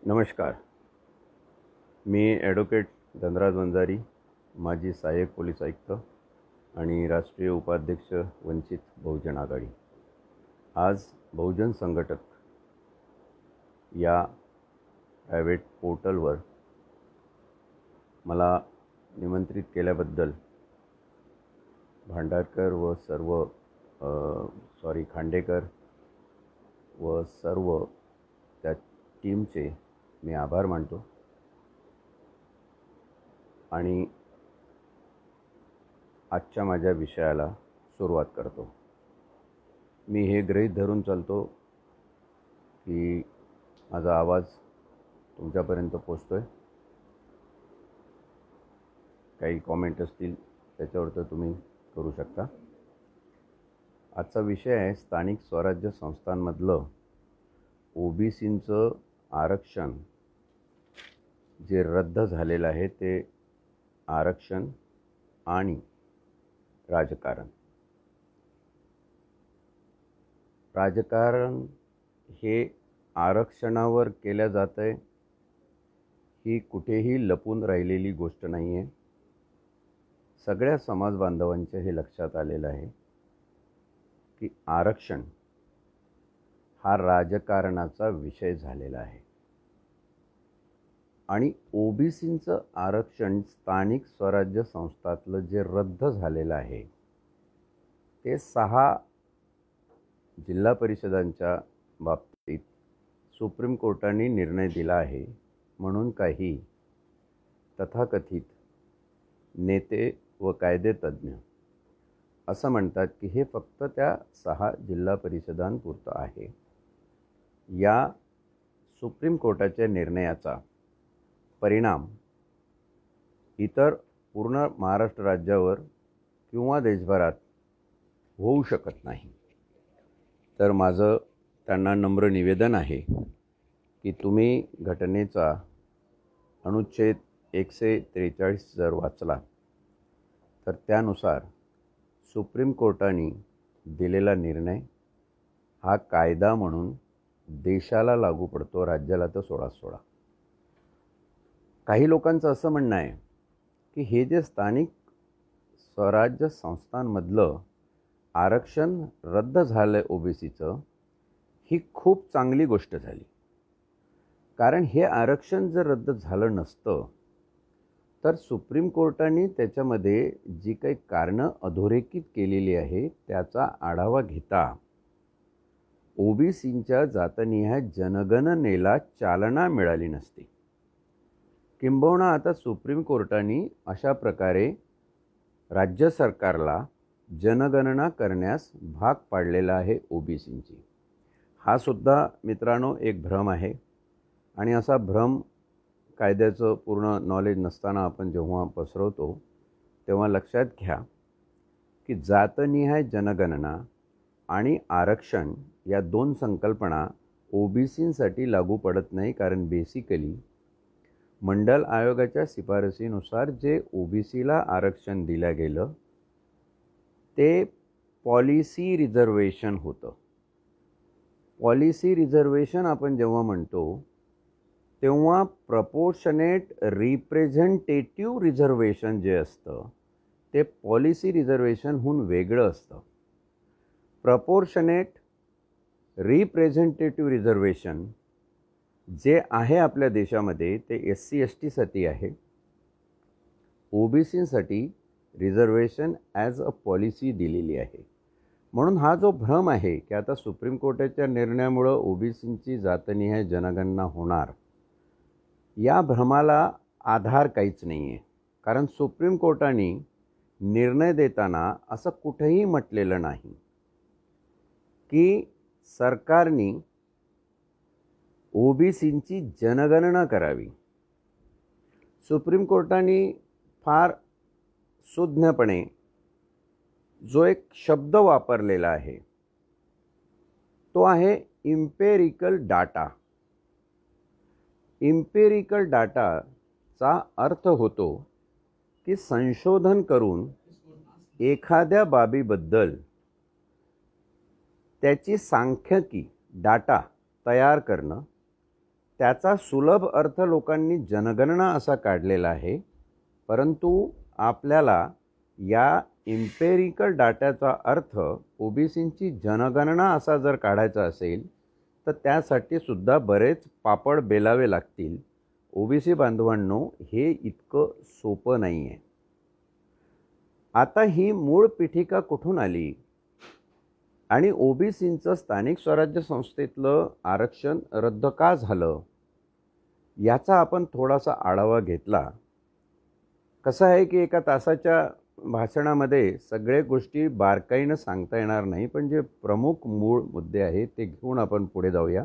नमस्कार. मी ॲडव्होकेट धनराज वंजारी, माजी सहाय्यक पोलीस आयुक्त आणि राष्ट्रीय उपाध्यक्ष वंचित बहुजन आघाडी. आज बहुजन संघटक या प्रायव्हेट पोर्टलवर मला निमंत्रित केल्याबद्दल भांडारकर व सर्व खांडेकर व सर्व त्या टीमचे मी आभार मानतो आणि आजच्या माझ्या विषयाला सुरुवात करतो. मी हे गृहीत धरून चालतो की माझा आवाज तुमच्यापर्यंत पोचतोय. काही कॉमेंट असतील त्याच्यावर तर तुम्ही करू शकता. आजचा विषय आहे स्थानिक स्वराज्य संस्थांमधलं ओबीसींचं आरक्षण जे रद्द झालेलं आहे ते आरक्षण आणि राजकारण. राजकारण हे आरक्षणावर केल्या जातं आहे ही कुठेही लपून राहिलेली गोष्ट नाही आहे. सगळ्या समाज बांधवांच्या हे लक्षात आलेलं आहे की आरक्षण हा राजकारणाचा विषय झालेला आहे आणि ओबीसींचं आरक्षण स्थानिक स्वराज्य संस्थातलं जे रद्द झालेलं आहे ते 6 जिल्हा परिषदांच्या बाबतीत सुप्रीम कोर्टाने निर्णय दिला आहे म्हणून काही तथाकथित नेते व कायदेतज्ञ असं म्हणतात की हे फक्त त्या 6 जिल्हा परिषदांपुरतं आहे. या सुप्रीम कोर्टाच्या निर्णयाचा परिणाम इतर पूर्ण महाराष्ट्र राज्यावर किंवा देशभरात होऊ शकत नाही. तर माझं त्यांना नम्र निवेदन आहे की तुम्ही घटनेचा अनुच्छेद 143 जर वाचला तर त्यानुसार सुप्रीम कोर्टाने दिलेला निर्णय हा कायदा म्हणून देशाला लागू पडतो, राज्याला तर सोडा. काही लोकांचं असं म्हणणं आहे की हे जे स्थानिक स्वराज्य संस्थांमधलं आरक्षण रद्द झालं ओबीसीचं ही खूप चांगली गोष्ट झाली. कारण हे आरक्षण जर रद्द झालं नसतं तर सुप्रीम कोर्टाने त्याच्यामध्ये जी काही कारणं अधोरेखित केलेली आहे त्याचा आढावा घेता ओबीसींच्या जातनिहाय जनगणनेला चालना मिळाली नसती. किंबहुना आता सुप्रीम कोर्टाने अशा प्रकारे राज्य सरकारला जनगणना करण्यास भाग पाडलेला आहे ओबीसींची. हा सुद्धा मित्रांनो एक भ्रम आहे आणि असा भ्रम कायद्याचं पूर्ण नॉलेज नसताना आपण जेव्हा पसरवतो तेव्हा लक्षात घ्या की जातनिहाय जनगणना आणि आरक्षण या 2 संकल्पना ओबीसींसाठी लागू पडत नाही. कारण बेसिकली मंडल आयोगाच्या शिफारसीनुसार जे ओबीसीला आरक्षण दिलं गेलं ते पॉलिसी रिझर्वेशन होतं. पॉलिसी रिझर्वेशन आपण जेव्हा म्हणतो तेव्हा प्रपोर्शनेट रिप्रेझेंटेटिव्ह रिझर्वेशन जे असतं ते पॉलिसी रिझर्वेशनहून वेगळं असतं. प्रपोर्शनेट रिप्रेझेंटेटिव्ह रिझर्वेशन जे आहे आपल्या देशामध्ये ते SC ST साठी आहे. ओबीसींसाठी रिझर्वेशन ॲज अ पॉलिसी दिलेली आहे. म्हणून हा जो भ्रम आहे की आता सुप्रीम कोर्टाच्या निर्णयामुळं ओबीसींची जातनिहाय जनगणना होणार या भ्रमाला आधार काहीच नाही आहे. कारण सुप्रीम कोर्टाने निर्णय देताना असं कुठेही म्हटलेलं नाही की सरकारने ओबीसींची जनगणना करावी. सुप्रीम कोर्टाने फार सुज्ञपणे जो एक शब्द वापरलेला आहे तो आहे इम्पेरिकल डाटा. इम्पेरिकल डाटाचा अर्थ होतो की संशोधन करून एखाद्या बाबीबद्दल त्याची सांख्यिकी डाटा तयार करणं त्याचा सुलभ अर्थ लोकांनी जनगणना असा काढलेला आहे, परंतु आपल्याला या इम्पेरिकल डाटाचा अर्थ ओबीसींची जनगणना असा जर काढायचा असेल तर त्यासाठी सुद्धा बरेच पापड बेलावे लागतील. ओबीसी बांधवांनो, हे इतकं सोपं नाही आहे. आता ही मूळ पीठिका कुठून आली आणि ओबीसींचं स्थानिक स्वराज्य संस्थेतलं आरक्षण रद्द का झालं याचा आपण थोडासा आढावा घेतला. कसं आहे की एका तासाच्या भाषणामध्ये सगळे गोष्टी बारकाईनं सांगता येणार नाही, पण जे प्रमुख मूळ मुद्दे आहेत ते घेऊन आपण पुढे जाऊया.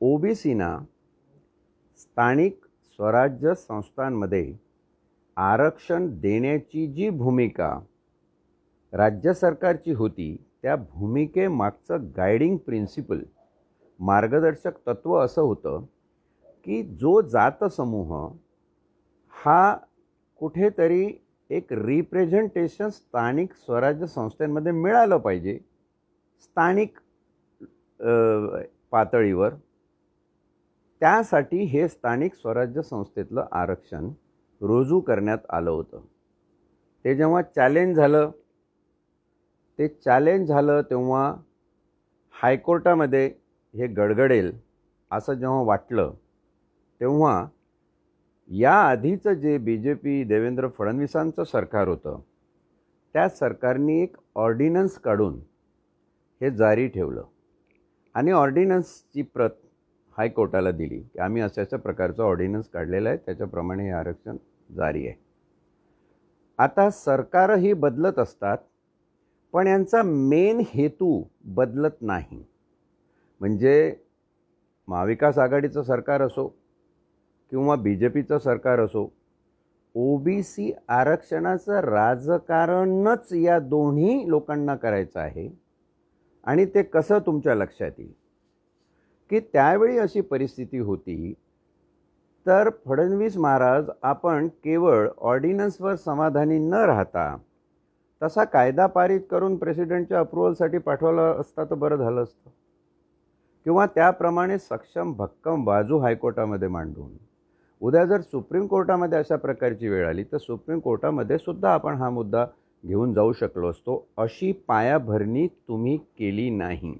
ओबीसींना स्थानिक स्वराज्य संस्थांमध्ये आरक्षण देण्याची जी भूमिका राज्य सरकारची होती, त्या भूमिकेमागचं गायडिंग प्रिन्सिपल, मार्गदर्शक तत्त्व असं होतं की जो जातसमूह हा कुठेतरी एक रिप्रेझेंटेशन स्थानिक स्वराज्य संस्थांमध्ये मिळालं पाहिजे, स्थानिक पातळीवर. त्यासाठी हे स्थानिक स्वराज्य संस्थेतलं आरक्षण रुजू करण्यात आलं होतं. ते जेव्हा चॅलेंज झालं तेव्हा हायकोर्टामध्ये हे गडगडेल असं जेव्हा वाटलं, तेव्हा या आधीचं जे BJP देवेंद्र फडणवीसांचं सरकार होतं, त्या सरकारने एक ऑर्डिनन्स काढून हे जारी ठेवलं आणि ऑर्डिनन्सची प्रत हायकोर्टाला दिली की आम्ही अशा प्रकारचं ऑर्डिनन्स काढलेलं आहे, त्याच्याप्रमाणे हे आरक्षण जारी आहे. आता सरकारही बदलत असतात, पण यांचा मेन हेतू बदलत नाही. म्हणजे महाविकास आघाडीचं सरकार असो किंवा BJPचं सरकार असो, ओबीसी आरक्षणाचं राजकारणच या दोन्ही लोकांना करायचं आहे. आणि ते कसं तुमच्या लक्षात येईल की त्यावेळी अशी परिस्थिती होती तर फडणवीस महाराज आपण केवळ ऑर्डिनन्सवर समाधानी न राहता तसा कायदा पारित करून प्रेसिडेंटच्या अप्रुव्हलसाठी पाठवला असता तर बरं झालं असतं, किंवा त्याप्रमाणे सक्षम भक्कम बाजू हायकोर्टामध्ये मांडून उद्या जर सुप्रीम कोर्टामध्ये अशा प्रकारची वेळ आली तर सुप्रीम कोर्टामध्ये सुद्धा आपण हा मुद्दा घेऊन जाऊ शकलो असतो. अशी पायाभरणी तुम्ही केली नाही.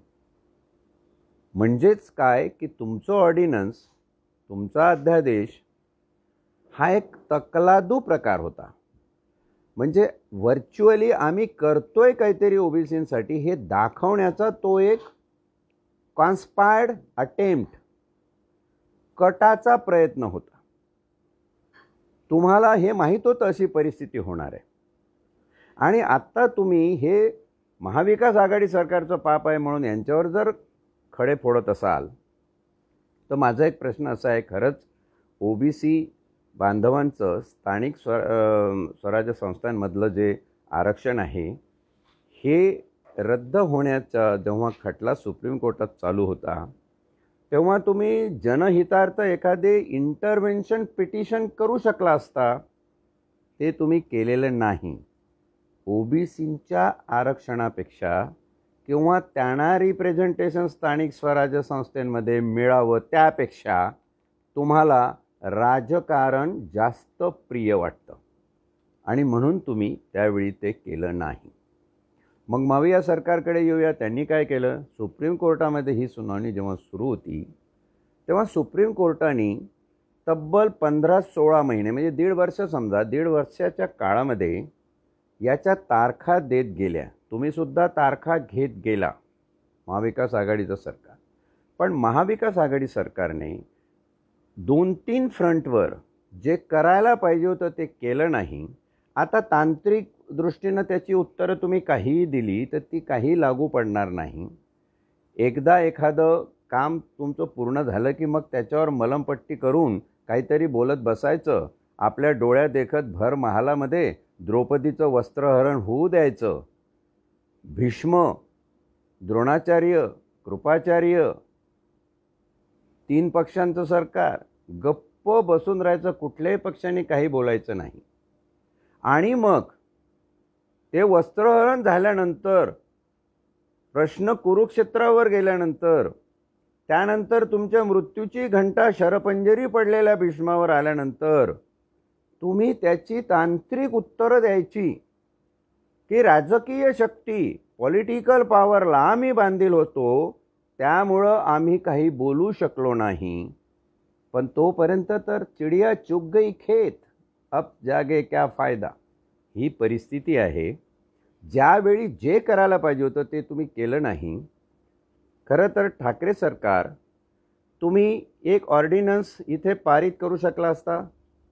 म्हणजेच काय की तुमचं ऑर्डिनन्स, तुमचा अध्यादेश हा एक तकलादू प्रकार होता. म्हणजे व्हर्च्युअली आम्ही करतोय काहीतरी ओबीसींसाठी हे दाखवण्याचा तो एक कॉन्स्पायर्ड अटेम्प्ट, कटाचा प्रयत्न होता. तुम्हाला हे माहीत होतं अशी परिस्थिती होणार आहे आणि आत्ता तुम्ही हे महाविकास आघाडी सरकारचं पाप आहे म्हणून यांच्यावर जर खडे फोडत असाल तर माझा एक प्रश्न असा आहे, खरंच ओबीसी बांधवांचं स्थानिक स्वराज्य संस्थांमधलं जे आरक्षण आहे हे रद्द होण्याचा जेव्हा खटला सुप्रीम कोर्टात चालू होता तेव्हा तुम्ही जनहितार्थ एखादे इंटरव्हेन्शन पिटिशन करू शकला असता, ते तुम्ही केलेलं नाही. ओबीसींच्या आरक्षणापेक्षा किंवा त्यांना रिप्रेझेंटेशन स्थानिक स्वराज्य संस्थांमध्ये मिळावं त्यापेक्षा तुम्हाला राजकारण जास्त प्रिय वाटतं आणि म्हणून तुम्ही त्यावेळी ते केलं नाही. मग माविया सरकारकडे येऊया. त्यांनी काय केलं, सुप्रीम कोर्टामध्ये ही सुनावणी जेव्हा सुरू होती तेव्हा सुप्रीम कोर्टाने तब्बल 15-16 महिने म्हणजे 1.5 वर्ष, समजा 1.5 वर्षाच्या काळामध्ये याच्या तारखा देत गेल्या. तुम्हीसुद्धा तारखा घेत गेला महाविकास आघाडीचं सरकार. पण महाविकास आघाडी सरकारने 2-3 फ्रंटवर जे करायला पाहिजे होतं ते केलं नाही. आता तांत्रिक दृष्टीनं त्याची उत्तरं तुम्ही काहीही दिली तर ती काही लागू पडणार नाही. एकदा एखादं काम तुमचं पूर्ण झालं की मग त्याच्यावर मलमपट्टी करून काहीतरी बोलत बसायचं. आपल्या डोळ्यात देखत भर महालामध्ये द्रौपदीचं वस्त्रहरण होऊ द्यायचं. भीष्म, द्रोणाचार्य, कृपाचार्य, 3 पक्षांचं सरकार, गप्प बसून राहायचं, कुठल्याही पक्षाने काही बोलायचं नाही. आणि मग ते वस्त्रहरण झाल्यानंतर, प्रश्न कुरुक्षेत्रावर गेल्यानंतर त्यानंतर तुमच्या मृत्यूची घंटा शरपंजरी पडलेल्या भीष्मावर आल्यानंतर तुम्ही त्याची तांत्रिक उत्तरं द्यायची की राजकीय शक्ती, पॉलिटिकल पॉवरला आम्ही बांधील होतो, त्यामुळं आम्ही काही बोलू शकलो नाही. पण तोपर्यंत तर चिडिया चुग गई खेत, अब जागे क्या फायदा, ही परिस्थिती आहे. ज्यावेळी जे करायला पाहिजे होतं ते तुम्ही केलं नाही. खरं तर ठाकरे सरकार, तुम्ही एक ऑर्डिनन्स इथे पारित करू शकला असता.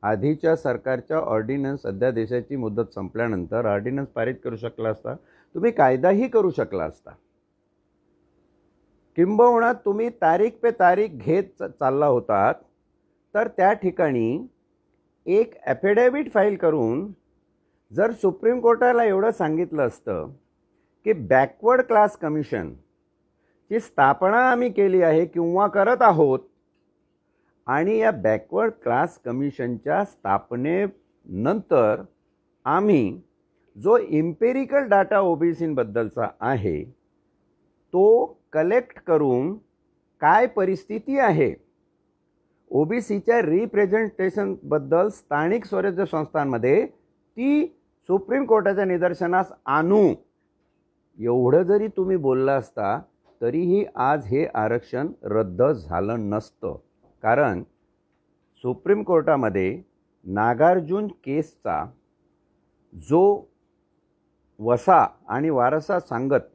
आधीच्या सरकारच्या ऑर्डिनन्स अध्यादेशाची मुदत संपल्यानंतर ऑर्डिनन्स पारित करू शकला असता. तुम्ही कायदाही करू शकला असता. किंबहुना तुम्ही तारीख पे तारीख घेत चालला होतात, तर त्या ठिकाणी एक ॲफिडेव्हिट फाईल करून जर सुप्रीम कोर्टाला एवढं सांगितलं असतं की बॅकवर्ड क्लास कमिशनची स्थापना आम्ही केली आहे किंवा करत आहोत, आणि या बॅकवर्ड क्लास कमिशनच्या स्थापनेनंतर आम्ही जो इम्पेरिकल डाटा ओबीसींबद्दलचा आहे तो कलेक्ट करून काय परिस्थिती आहे, ओबीसीच्या रिप्रेझेंटेशनबद्दल स्थानिक स्वराज्य संस्थांमध्ये ती सुप्रीम कोर्टाच्या निदर्शनास आणू, एवढं जरी तुम्ही बोलला असता तरीही आज हे आरक्षण रद्द झालं नसतं. कारण सुप्रीम कोर्टामध्ये नागार्जुन केसचा जो वसा आणि वारसा सांगत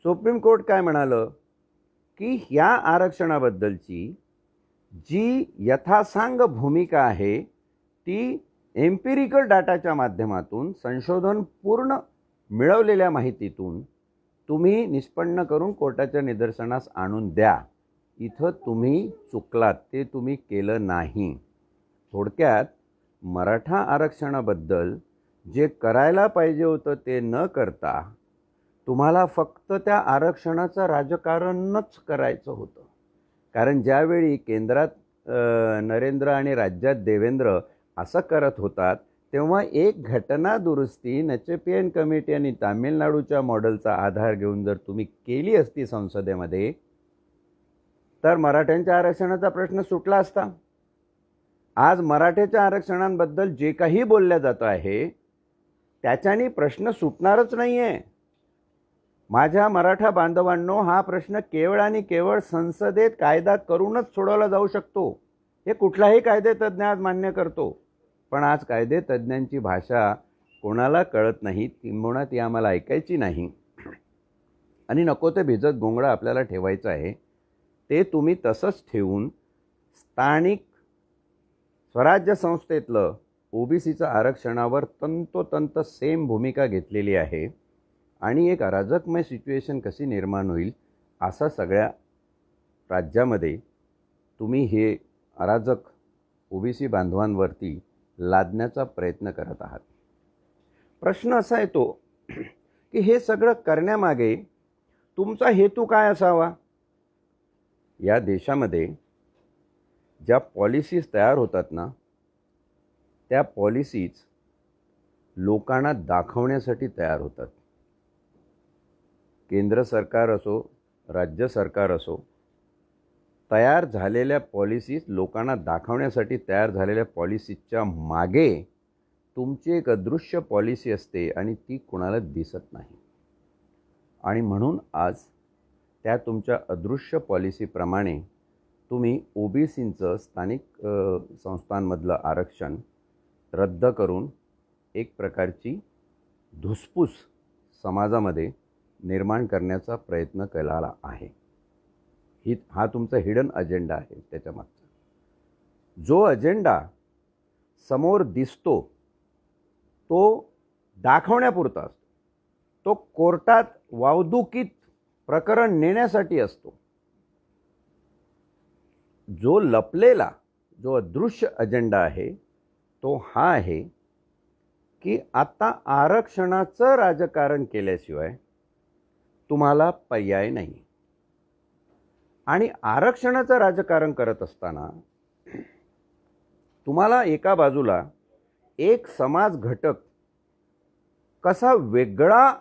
सुप्रीम कोर्ट काय म्हणालं की ह्या आरक्षणाबद्दलची जी यथासांग भूमिका आहे ती एम्पिरिकल डाटाच्या माध्यमातून संशोधन पूर्ण मिळवलेल्या माहितीतून तुम्ही निष्पन्न करून कोर्टाच्या निदर्शनास आणून द्या. इथं तुम्ही चुकलात, ते तुम्ही केलं नाही. थोडक्यात मराठा आरक्षणाबद्दल जे करायला पाहिजे होतं ते न करता तुम्हाला फक्त त्या आरक्षणाचं राजकारणच करायचं होतं. कारण ज्यावेळी केंद्रात नरेंद्र आणि राज्यात देवेंद्र असं करत होतात तेव्हा एक घटना दुरुस्ती नचेपियन कमिटी आणि तामिळनाडूच्या मॉडेलचा आधार घेऊन जर तुम्ही केली असती संसदेमध्ये तर मराठ्यांच्या आरक्षणाचा प्रश्न सुटला असता. आज मराठ्याच्या आरक्षणांबद्दल जे काही बोलल्या जात आहे त्याच्यानी प्रश्न सुटणारच नाही आहे. माझ्या मराठा बांधवांनो, हा प्रश्न केवळ आणि केवळ संसदेत कायदा करूनच सोडवला जाऊ शकतो, हे कुठलाही कायदेतज्ञ आज मान्य करतो. पण आज कायदेतज्ञांची भाषा कोणाला कळत नाही, किंबहुना ती आम्हाला ऐकायची नाही. आणि नको ते भिजत गोंगडा आपल्याला ठेवायचं आहे. ते तुम्ही तसंच ठेवून स्थानिक स्वराज्य संस्थेतलं ओबीसीचं आरक्षणावर तंतोतंत सेम भूमिका घेतलेली आहे. आणि एक अराजकमय सिच्युएशन कशी निर्माण होईल असा सगळ्या राज्यामध्ये तुम्ही हे अराजक ओबीसी बांधवांवरती लादण्याचा प्रयत्न करत आहात. प्रश्न असा येतो की हे सगळं करण्यामागे तुमचा हेतू काय असावा. या देशामध्ये ज्या पॉलिसीज तयार होतात ना, त्या पॉलिसीज लोकांना दाखवण्यासाठी तयार होतात. केंद्र सरकार असो, राज्य सरकार असो, तयार झालेल्या पॉलिसीज लोकांना दाखवण्यासाठी तयार झालेल्या पॉलिसीच्या मागे तुमची एक अदृश्य पॉलिसी असते आणि ती कुणाला दिसत नाही. आणि म्हणून आज त्या तुमच्या अदृश्य पॉलिसीप्रमाणे तुम्ही ओबीसींचं स्थानिक संस्थांमधलं आरक्षण रद्द करून एक प्रकारची धुसफूस समाजामध्ये निर्माण करण्याचा प्रयत्न केलेला आहे. हा तुमचा हिडन अजेंडा आहे. त्याच्या मागचा जो अजेंडा समोर दिसतो तो दाखवण्यापुरता असतो. तो कोर्टात वावदुकीत प्रकरण नेण्यासाठी असतो. जो लपलेला, जो अदृश्य अजेंडा आहे तो हा आहे की आता आरक्षणाचं राजकारण केल्याशिवाय तुम्हाला पर्याय नाही. आणि आरक्षणाचं राजकारण करत असताना तुम्हाला एका बाजूला एक समाज घटक कसा वेगळा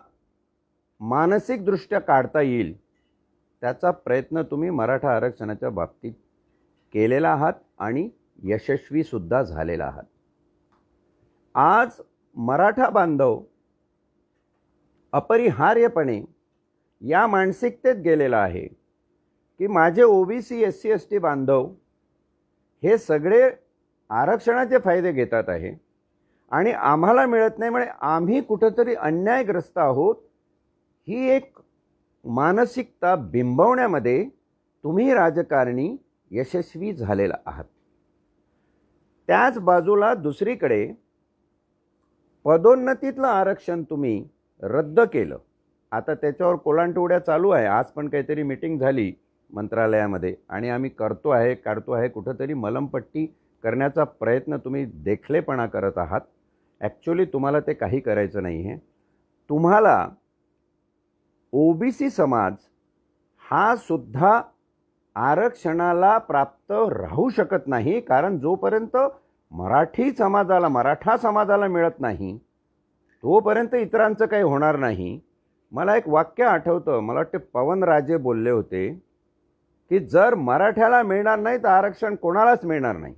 मानसिकदृष्ट्या काढता येईल त्याचा प्रयत्न तुम्ही मराठा आरक्षणाच्या बाबतीत केलेला आहात आणि यशस्वीसुद्धा झालेला आहात. आज मराठा बांधव अपरिहार्यपणे या मानसिकतेत गेलेला आहे की माझे ओबीसी SC ST बांधव हे सगळे आरक्षणाचे फायदे घेतात आहे आणि आम्हाला मिळत नाही, म्हणजे आम्ही कुठंतरी अन्यायग्रस्त आहोत. ही एक मानसिकता बिंबवण्यामध्ये तुम्ही राजकारणी यशस्वी झालेला आहात. त्याच बाजूला दुसरीकडे पदोन्नतीतलं आरक्षण तुम्ही रद्द केलं. आता त्याच्यावर कोलांटोड्या चालू आहे. आज पण काहीतरी मीटिंग झाली मंत्रालयामध्ये आणि आम्ही काढतो आहे कुठंतरी मलमपट्टी करण्याचा प्रयत्न तुम्ही देखलेपणा करत आहात. ॲक्च्युली तुम्हाला ते काही करायचं नाही आहे. तुम्हाला ओबीसी समाज हा सुद्धा आरक्षणाला प्राप्त राहू शकत नाही, कारण जोपर्यंत मराठा समाजाला मिळत नाही तोपर्यंत इतरांचं काही होणार नाही. मला एक वाक्य आठवतं, मला वाटते पवनराजे बोलले होते की जर मराठ्याला मिळणार नाही तर आरक्षण कोणालाच मिळणार नाही.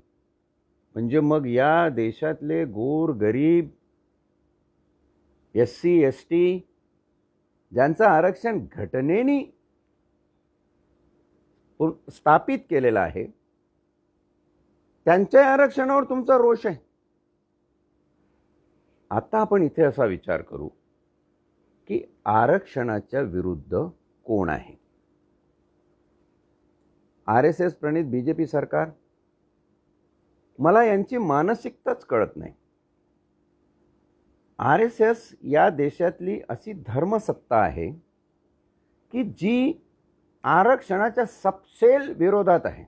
म्हणजे मग या देशातले गोर गरीब SC ST ज्यांचं आरक्षण घटनेने स्थापित केलेलं आहे त्यांच्या आरक्षणावर तुमचा रोष आहे. आता आपण इथे असा विचार करू की आरक्षणाच्या विरुद्ध कोण आहे. RSS प्रणित BJP सरकार. मला यांची मानसिकताच कळत नाही. RSS या देशातली अशी धर्मसत्ता आहे की जी आरक्षणाच्या सपशेल विरोधात आहे.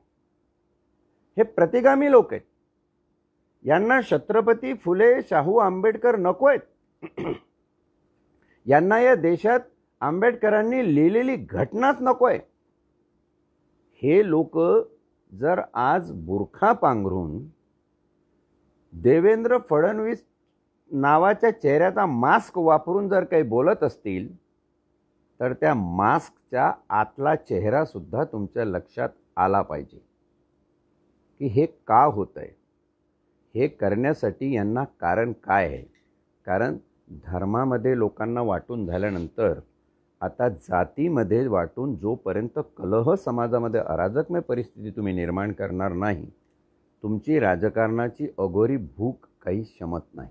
हे प्रतिगामी लोक आहेत. यांना छत्रपती फुले शाहू आंबेडकर नको आहेत. यांना या देशात आंबेडकरांनी लिहिलेली घटनाच नको आहे. हे लोक जर आज बुरखा पांघरून देवेंद्र फडणवीस नावाच्या चेहऱ्याचा मास्क वापरून जर काही बोलत असतील तर त्या मास्कच्या आतला चेहरासुद्धा तुमच्या लक्षात आला पाहिजे की हे का होत आहे. हे करण्यासाठी यांना कारण काय आहे. कारण धर्मामध्ये लोकांना वाटून झाल्यानंतर आता जातीमध्ये वाटून जोपर्यंत कलह समाजामध्ये अराजकमय परिस्थिती तुम्ही निर्माण करणार नाही तुमची राजकारणाची अघोरी भूक काही शमत नाही.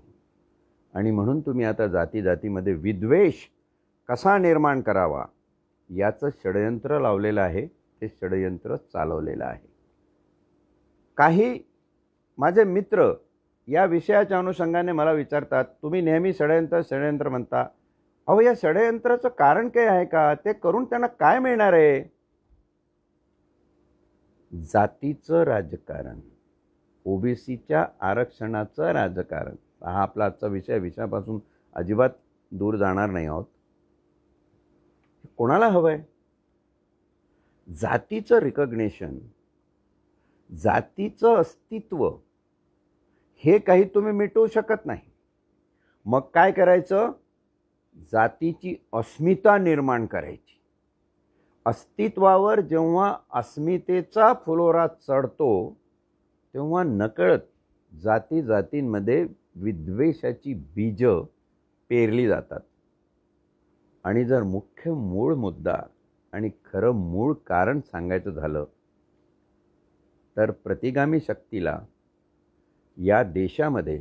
आणि म्हणून तुम्ही आता जातीमध्ये विद्वेष कसा निर्माण करावा याचं षडयंत्र लावलेलं आहे. ते षडयंत्र चालवलेलं आहे. काही माझे मित्र या विषयाच्या अनुषंगाने मला विचारतात, तुम्ही नेहमी षडयंत्र म्हणता. अहो, या षडयंत्राचं कारण काय आहे का? ते करून त्यांना काय मिळणार आहे? जातीचं राजकारण, ओबीसीच्या आरक्षणाचं राजकारण. हा आपला आजचा विषयापासून अजिबात दूर जाणार नाही आहोत. कोणाला हवं आहे? जातीचं रिकग्नेशन, जातीचं अस्तित्व हे काही तुम्ही मिटवू शकत नाही. मग काय करायचं? जातीची अस्मिता निर्माण करायची. अस्तित्वावर जेव्हा अस्मितेचा फुलोरा चढतो तेव्हा नकळत जातींमध्ये विद्वेषाची बीज पेरली जातात. आणि जर मुख्य मूळ मुद्दा आणि खरं मूळ कारण सांगायचं झालं तर प्रतिगामी शक्तीला या देशामध्ये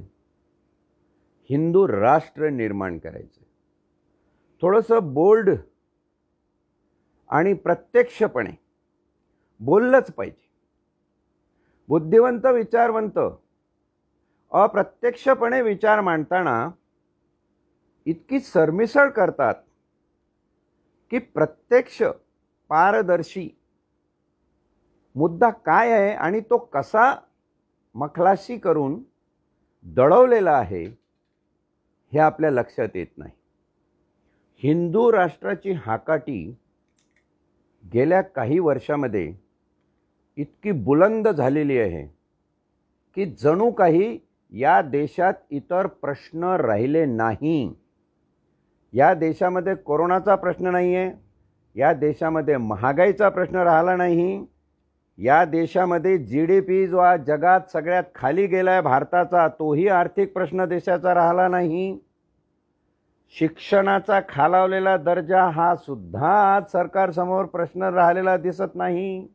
हिंदू राष्ट्र निर्माण करायचं. थोडंसं बोल्ड आणि प्रत्यक्षपणे बोललंच पाहिजे. बुद्धिवंत विचारवंत अप्रत्यक्षपणे विचार मांडताना इतकी सरमिसळ करतात की प्रत्यक्ष पारदर्शी मुद्दा काय आहे आणि तो कसा मखलाशी करून दडवलेला आहे हे आपल्या लक्षात येत नाही. हिंदू राष्ट्राची हाकाटी गेल्या काही वर्षामध्ये इतकी बुलंद झालेली आहे की जणू काही या देशात इतर प्रश्न राहिले नाही. या देशामध्ये कोरोनाचा प्रश्न नाही आहे, या देशामध्ये महागाईचा प्रश्न राहिला नाही. या देशामध्ये GDP जो आज जगात सगळ्यात खाली गेलाय भारताचा, तोही आर्थिक प्रश्न देशाचा राहिला नाही. शिक्षणाचा खालावलेला दर्जा हा सुद्धा आज सरकारसमोर प्रश्न राहिलेला दिसत नाही.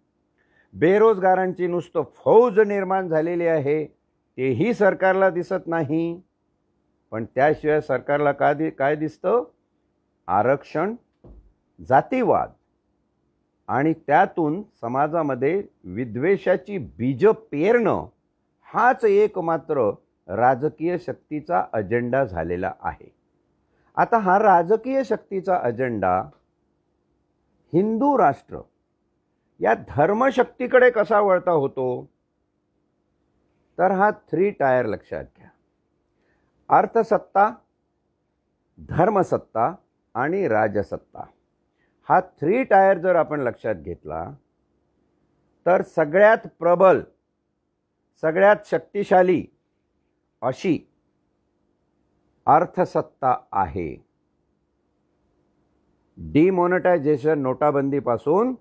बेरोजगारांची नुसतं फौज निर्माण झालेली आहे, तेही सरकारला दिसत नाही. पण त्याशिवाय सरकारला काय दिसतं? आरक्षण, जातीवाद आणि त्यातून समाजामध्ये विद्वेषाची बीज पेरणं हाच एकमात्र राजकीय शक्तीचा अजेंडा झालेला आहे. आता हा राजकीय शक्तीचा अजेंडा हिंदू राष्ट्र या धर्मशक्तीकडे कसा वळता होतो? तर हा 3 टायर लक्षात घ्या. अर्थसत्ता, धर्मसत्ता आणि राजसत्ता. हा 3 टायर जर आपण लक्षात घेतला तर सगळ्यात प्रबल, सगळ्यात शक्तिशाली अशी अर्थसत्ता आहे. डिमॉनिटायझेशन, नोटाबंदीपासून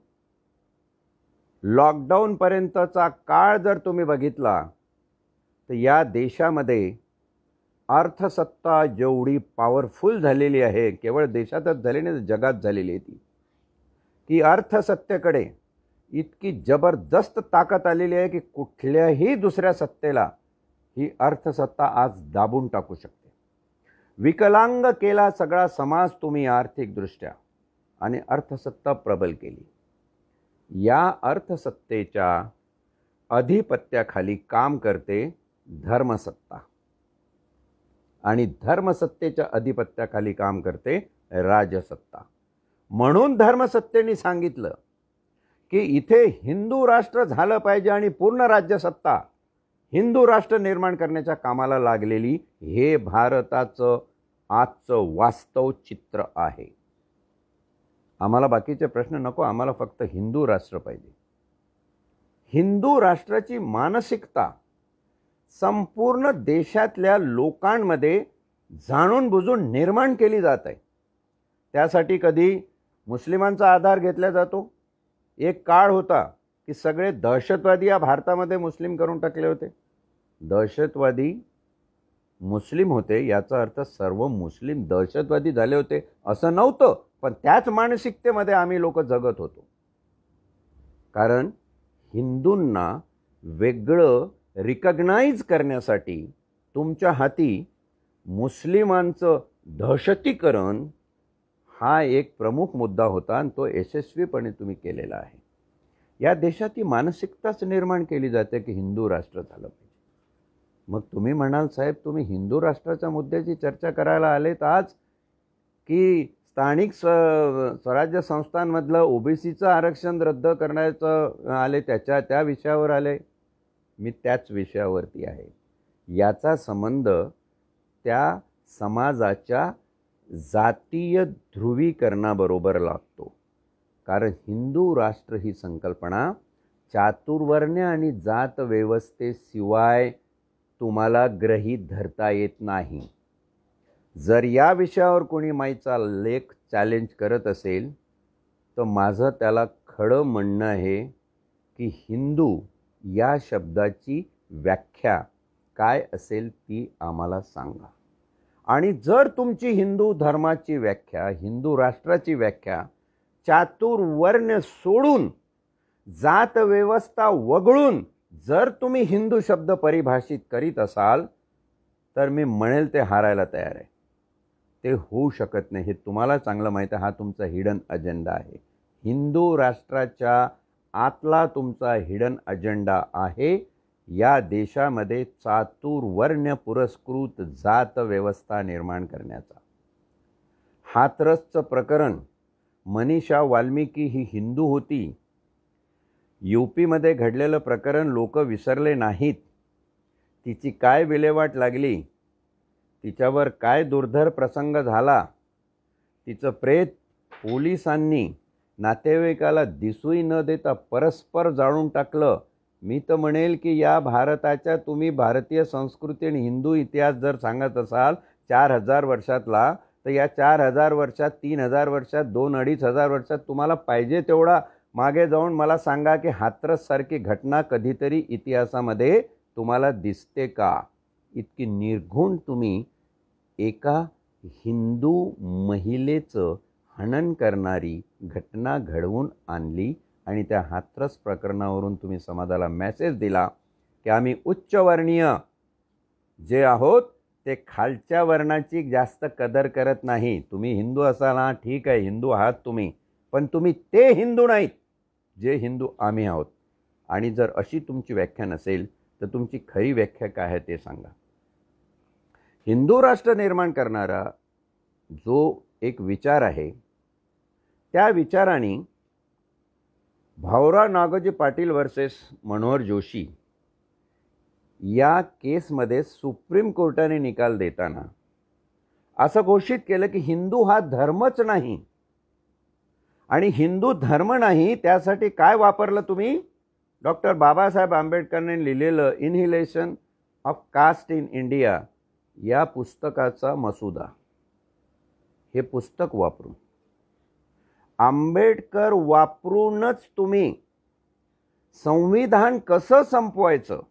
लॉकडाऊन पर्यंतचा काळ जर तुम्ही बघितला तर या देशामध्ये अर्थसत्ता जेवढी पॉवरफुल झालेली आहे, केवळ देशातच झाली नाही, जगात झालेली आहे ती अर्थसत्तेकडे इतकी जबरदस्त ताकद आलेली आहे की कुठल्याही दुसऱ्या सत्तेला ही अर्थसत्ता आज दाबून टाकू शकते. विकलांग केला सगळा समाज तुम्ही आर्थिकदृष्ट्या, आणि अर्थसत्ता प्रबल केली. या अर्थसत्तेच्या अधिपत्याखाली काम करते धर्मसत्ता, आणि धर्मसत्तेच्या अधिपत्याखाली काम करते राजसत्ता. म्हणून धर्मसत्तेने सांगितलं की इथे हिंदू राष्ट्र झालं पाहिजे आणि पूर्ण राज्यसत्ता हिंदू राष्ट्र निर्माण करण्याच्या कामाला लागलेली हे भारताचं आजचं वास्तव चित्र आहे. आम्हाला बाकीचे प्रश्न नको, आम्हाला फक्त हिंदू राष्ट्र पाहिजे. हिंदू राष्ट्राची मानसिकता संपूर्ण देशातल्या लोकांमध्ये जाणून बुजून निर्माण केली जात आहे. त्यासाठी कधी मुस्लिमांचा आधार घेतला जातो. एक काळ होता की सगळे दहशतवादी या भारतामध्ये मुस्लिम करून टाकले होते. दहशतवादी मुस्लिम होते याचा अर्थ सर्व मुस्लिम दहशतवादी झाले होते असं नव्हतं, पण त्याच मानसिकतेमध्ये आम्ही लोक जगत होतो. कारण हिंदूंना वेगळं रिकग्नाइज करण्यासाठी तुमच्या हाती मुस्लिमांचं दहशतीकरण हा एक प्रमुख मुद्दा होता, आणि तो यशस्वीपणे तुम्ही केलेला आहे. या देशात ही मानसिकताच निर्माण केली जाते की हिंदू राष्ट्र झालं पाहिजे. मग तुम्ही म्हणाल साहेब, तुम्ही हिंदू राष्ट्राच्या मुद्द्याची चर्चा करायला आलेत आज, की स्थानिक स्वराज्य संस्थांमधलं ओबीसीचं आरक्षण रद्द करण्याचं आले, त्या विषयावर आले? मी त्याच विषयावरती आहे. याचा संबंध त्या समाजाच्या जातीय ध्रुवीकरणाबरोबर लागतो. कारण हिंदू राष्ट्र ही संकल्पना चातुर्वर्ण्य आणि जात व्यवस्थेशिवाय तुम्हाला गृहीत धरता येत नाही. जर या विषयावर कोणी माईचा लेख चॅलेंज करत असेल तर माझं त्याला खडं म्हणणं आहे की हिंदू या शब्दाची व्याख्या काय असेल ती आम्हाला सांगा. आणि जर तुमची हिंदू धर्माची व्याख्या, हिंदू राष्ट्राची व्याख्या चातुर्वर्ण्य सोडून, जात व्यवस्था वगळून जर तुम्ही हिंदू शब्द परिभाषित करीत असाल तर मी म्हणेल ते हारायला तयार आहे. ते होऊ शकत नाही, हे तुम्हाला चांगलं माहीत आहे. हा तुमचा हिडन अजेंडा आहे. हिंदू राष्ट्राच्या आतला तुमचा हिडन अजेंडा आहे या देशामध्ये चातुर्वर्ण्य पुरस्कृत जात व्यवस्था निर्माण करण्याचा. हाथरसचं प्रकरण, मनीषा वाल्मिकी ही हिंदू होती. यूपीमध्ये घडलेलं प्रकरण लोक विसरले नाहीत. तिची काय विल्हेवाट लागली, तिच्यावर काय दुर्धर प्रसंग झाला, तिचं प्रेत पोलिसांनी नातेवाईकाला दिसूही न देता परस्पर जाळून टाकलं. मी तर म्हणेल की या भारताच्या तुम्ही भारतीय संस्कृती आणि हिंदू इतिहास जर सांगत असाल 4000 वर्षातला, तर या 4000 वर्षात, 3000 वर्षात, 2-2500 वर्षात तुम्हाला पाहिजे तेवढा मागे जाऊन मला सांगा की हाथरससारखी घटना कधीतरी इतिहासामध्ये तुम्हाला दिसते का? इतकी निर्घुण तुम्ही एका हिंदू महिलेचं हनन करणारी घटना घडवून आणली आणि त्या हाथरस प्रकरणावरून तुम्ही समाजाला मेसेज दिला की आम्ही उच्चवर्णीय जे आहोत ते खालच्या वर्णाची जास्त कदर करत नाही. तुम्ही हिंदू असाल ना, ठीक आहे, हिंदू आहात तुम्ही, पण तुम्ही ते हिंदू नाहीत जे हिंदू आम्ही आहोत. आणि जर अशी तुमची व्याख्या नसेल तर तुमची खरी व्याख्या काय आहे ते सांगा. हिंदू राष्ट्र निर्माण करणारा जो एक विचार आहे त्या विचाराने भाऊराव नागोजी पाटील वर्सेस मनोहर जोशी या केसमध्ये सुप्रीम कोर्टाने निकाल देताना असं घोषित केलं की हिंदू हा धर्मच नाही. आणि हिंदू धर्म नाही त्यासाठी काय वापरलं तुम्ही? डॉक्टर बाबासाहेब आंबेडकरने लिहिलेलं inhalation of caste in India या पुस्तकाचा मसुदा, हे पुस्तक वापरून, आंबेडकर वापरूनच तुम्ही संविधान कसं संपवायचं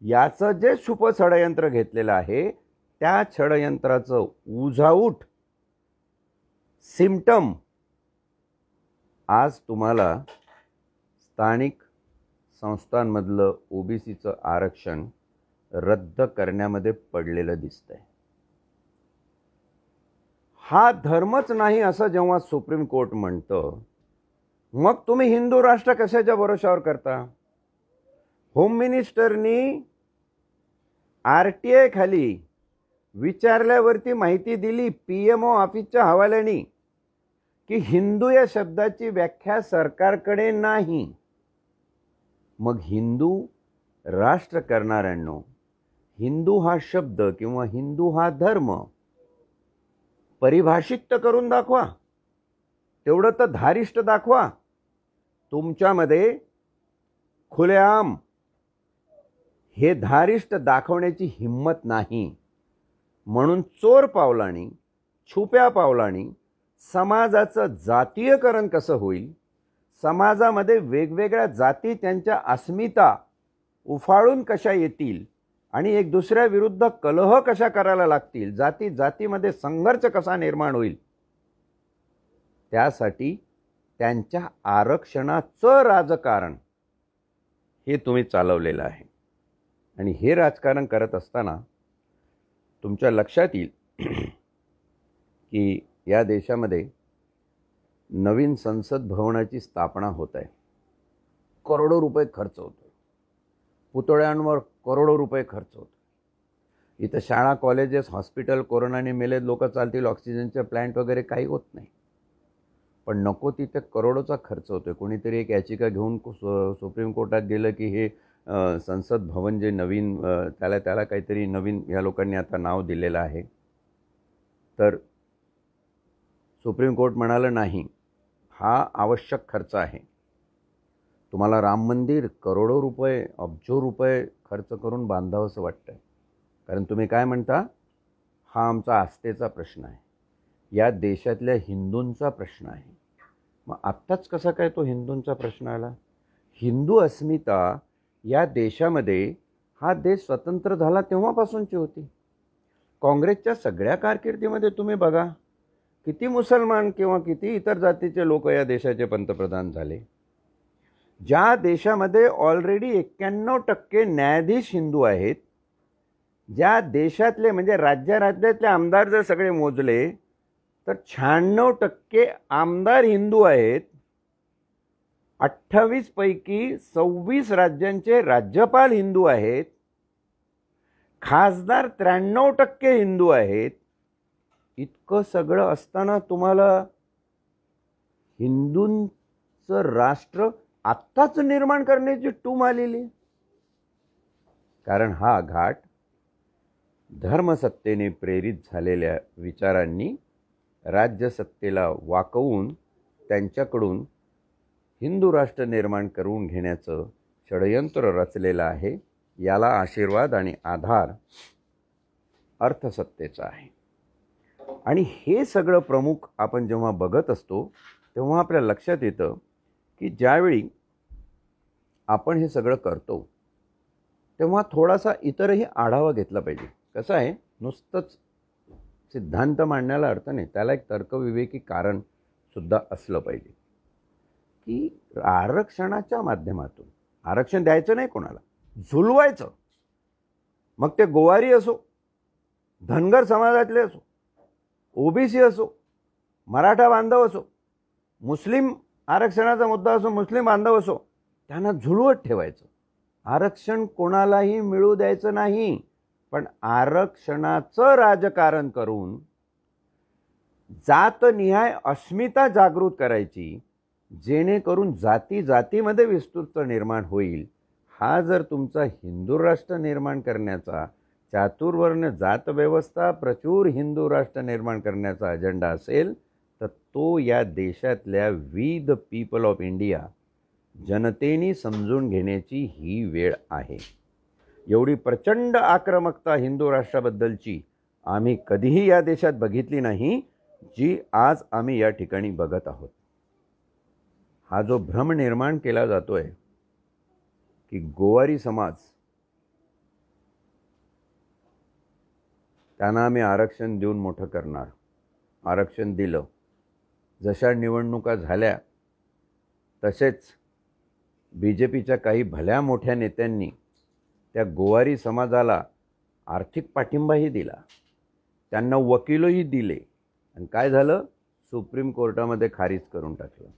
याचं जे छुपं षडयंत्र घेतलेलं आहे त्या षडयंत्राचं उजाऊट सिम्पटम आज तुम्हाला स्थानिक संस्थांमधलं ओबीसीचं आरक्षण रद्द करण्यामध्ये पडलेलं दिसतंय. हा धर्मच नाही असं जेव्हा सुप्रीम कोर्ट म्हणतं, मग तुम्ही हिंदू राष्ट्र कशाच्या भरोशावर करता? होम मिनिस्टरनी RTI खाली विचारल्यावरती माहिती दिली PMO ऑफिसच्या हवाल्याने की हिंदू या शब्दाची व्याख्या सरकारकडे नाही. मग हिंदू राष्ट्र करणाऱ्यांनो, हिंदू हा शब्द किंवा हिंदू हा धर्म परिभाषित तर करून दाखवा, तेवढं तर धारिष्ट दाखवा. तुमच्यामध्ये खुलेआम हे धारिष्ट दाखवण्याची हिम्मत नाही. म्हणून चोर पावलांनी, छुप्या पावलांनी समाजाचं जातीयकरण कसं होईल, समाजामध्ये वेगवेगळ्या जाती त्यांच्या अस्मिता उफाळून कशा येतील आणि एक दुसऱ्या विरुद्ध कलह कशा करायला लागतील, जाती जातीमध्ये संघर्ष कसा निर्माण होईल, त्यासाठी त्यांच्या आरक्षणाचं राजकारण हे तुम्ही चालवलेलं आहे. आणि हे राजकारण करत असताना तुमच्या लक्षात येईल की या देशामध्ये नवीन संसद भवनाची स्थापना होत आहे. करोडो रुपये खर्च होतो, पुतळ्यांवर करोडो रुपये खर्च होतो. इथं शाळा, कॉलेजेस, हॉस्पिटल, कोरोनाने मेले लोक चालतील, ऑक्सिजनचे प्लांट वगैरे काही होत नाही. पण नको तिथे करोडोचा खर्च होतो. कोणीतरी एक याचिका घेऊन सुप्रीम कोर्टात गेलं की हे संसद भवन जे नवीन त्याला काहीतरी नवीन या लोकांनी आता नाव दिलेलं आहे. तर सुप्रीम कोर्ट म्हणालं नाही, हा आवश्यक खर्च आहे. तुम्हाला राम मंदिर करोडो रुपये, अब्जो रुपये खर्च करून बांधावं असं वाटतंय. कारण तुम्ही काय म्हणता, हा आमचा आस्थेचा प्रश्न आहे, या देशातल्या हिंदूंचा प्रश्न आहे. मग आत्ताच कसा काय तो हिंदूंचा प्रश्न आला? हिंदू अस्मिता या देशामध्ये हा देश स्वतंत्र झाला तेव्हापासूनची होती. काँग्रेसच्या सगळ्या कारकिर्दीमध्ये तुम्ही बघा, किती मुसलमान किंवा किती इतर जातीचे लोक या देशाचे पंतप्रधान झाले. ज्या देशामध्ये ऑलरेडी 91% न्यायाधीश हिंदू आहेत, ज्या देशातले म्हणजे राज्यातले आमदार जर सगळे मोजले तर 96% आमदार हिंदू आहेत. 28 पैकी 26 राज्यांचे राज्यपाल हिंदू आहेत. खासदार 93% हिंदू आहेत. इतकं सगळं असताना तुम्हाला हिंदूंचं राष्ट्र आत्ताच निर्माण करण्याची टूम आलेली. कारण हा घाट धर्मसत्तेने प्रेरित झालेल्या विचारांनी राज्यसत्तेला वाकवून त्यांच्याकडून हिंदू राष्ट्र निर्माण करून घेण्याचं षडयंत्र रचलेलं आहे. याला आशीर्वाद आणि आधार अर्थसत्तेचा आहे. आणि हे सगळं प्रमुख आपण जेव्हा बघत असतो तेव्हा आपल्या लक्षात येतं की ज्यावेळी आपण हे सगळं करतो तेव्हा थोडासा इतरही आढावा घेतला पाहिजे. कसं आहे, नुसतंच सिद्धांत मांडण्याला अर्थ नाही, त्याला एक तर्कविवेकी कारण सुद्धा असलं पाहिजे. की आरक्षणाच्या माध्यमातून आरक्षण द्यायचं नाही कोणाला, झुलवायचं. मग ते गोवारी असो, धनगर समाजातले असो, ओबीसी असो, मराठा बांधव असो, मुस्लिम आरक्षणाचा मुद्दा असो, मुस्लिम बांधव असो, त्यांना झुलवत ठेवायचं. आरक्षण कोणालाही मिळू द्यायचं नाही, पण आरक्षणाचं राजकारण करून जातनिहाय अस्मिता जागृत करायची, जेणेकरून जाती जातीमध्ये विस्तृत निर्माण होईल. हा जर तुमचा हिंदू राष्ट्र निर्माण करण्याचा, चातुर्वर्ण जात व्यवस्था प्रचूर हिंदू राष्ट्र निर्माण करण्याचा अजेंडा असेल तर तो या देशातल्या we the people of India जनतेने समजून घेण्याची ही वेळ आहे. एवढी प्रचंड आक्रमकता हिंदू राष्ट्राबद्दलची आम्ही कधीही या देशात बघितली नाही, जी आज आम्ही या ठिकाणी बघत आहोत. हा जो भ्रम निर्माण केला जातोय की गोवारी समाज, त्यांना आम्ही आरक्षण देऊन मोठं करणार, आरक्षण दिलं, जशा निवडणुका झाल्या तसेच BJPच्या काही भल्या मोठ्या नेत्यांनी त्या गोवारी समाजाला आर्थिक पाठिंबाही दिला, त्यांना वकीलही दिले, आणि काय झालं, सुप्रीम कोर्टामध्ये खारिज करून टाकलं.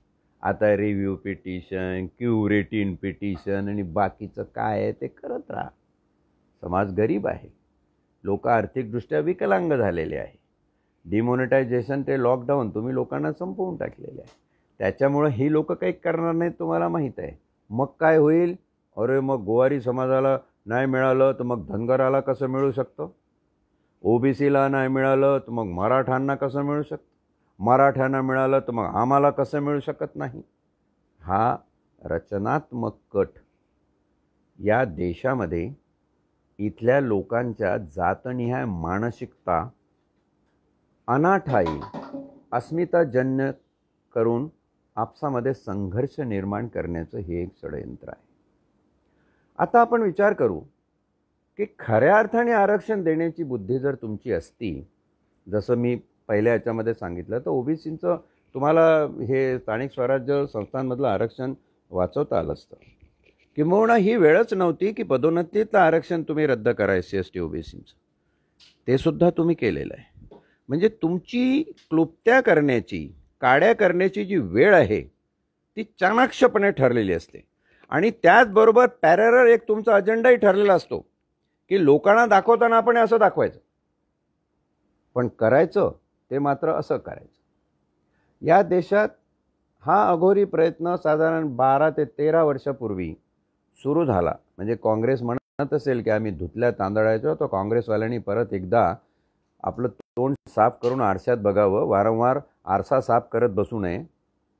आता रिव्ह्यू पिटिशन, क्युरेटिन पिटिशन आणि बाकीचं काय आहे ते करत राहा. समाज गरीब आहे, लोक आर्थिकदृष्ट्या विकलांग झालेले आहे. डिमॉनिटायझेशन ते लॉकडाऊन तुम्ही लोकांना संपवून टाकलेले आहे. त्याच्यामुळे ही लोक काही करणार नाहीत, तुम्हाला माहीत आहे. मग काय होईल, अरे मग गोवारी समाजाला नाही मिळालं तर मग धनगराला कसं मिळू शकतं, ओबीसीला नाही मिळालं तर मग मराठांना कसं मिळू शकतं, मराठ्यांना मिळालं तर मग आम्हाला कसं मिळू शकत नाही. हा रचनात्मक कट या देशामध्ये इथल्या लोकांच्या जातनिहाय मानसिकता अनाठाई, अस्मिताजन्य करून आपसामध्ये संघर्ष निर्माण करण्याचं हे एक षडयंत्र आहे. आता आपण विचार करू की खऱ्या अर्थाने आरक्षण देण्याची बुद्धी जर तुमची असती, जसं मी पहिल्या याच्यामध्ये सांगितलं, तर ओबीसीचं तुम्हाला हे स्थानिक स्वराज्य संस्थांमधलं आरक्षण वाचवता आलं असतं. किंबहुना ही वेळच नव्हती की पदोन्नतीतलं आरक्षण तुम्ही रद्द करा SC/ST ओबीसीचं, ते सुद्धा तुम्ही केलेलं आहे. म्हणजे तुमची क्लुप्त्या करण्याची, काड्या करण्याची जी वेळ आहे ती चाणाक्षपणे ठरलेली असते. आणि त्याचबरोबर पॅरलल एक तुमचा अजेंडाही ठरलेला असतो की लोकांना दाखवताना आपण असं दाखवायचं, पण करायचं ते मात्र असं करायचं. या देशात हा अघोरी प्रयत्न साधारण 12 ते 13 वर्षापूर्वी सुरू झाला. म्हणजे काँग्रेस म्हणत असेल की आम्ही धुतल्या तांदळायचो, तर काँग्रेसवाल्यांनी परत एकदा आपलं तोंड साफ करून आरशात बघावं. वारंवार आरसा साफ करत बसू नये.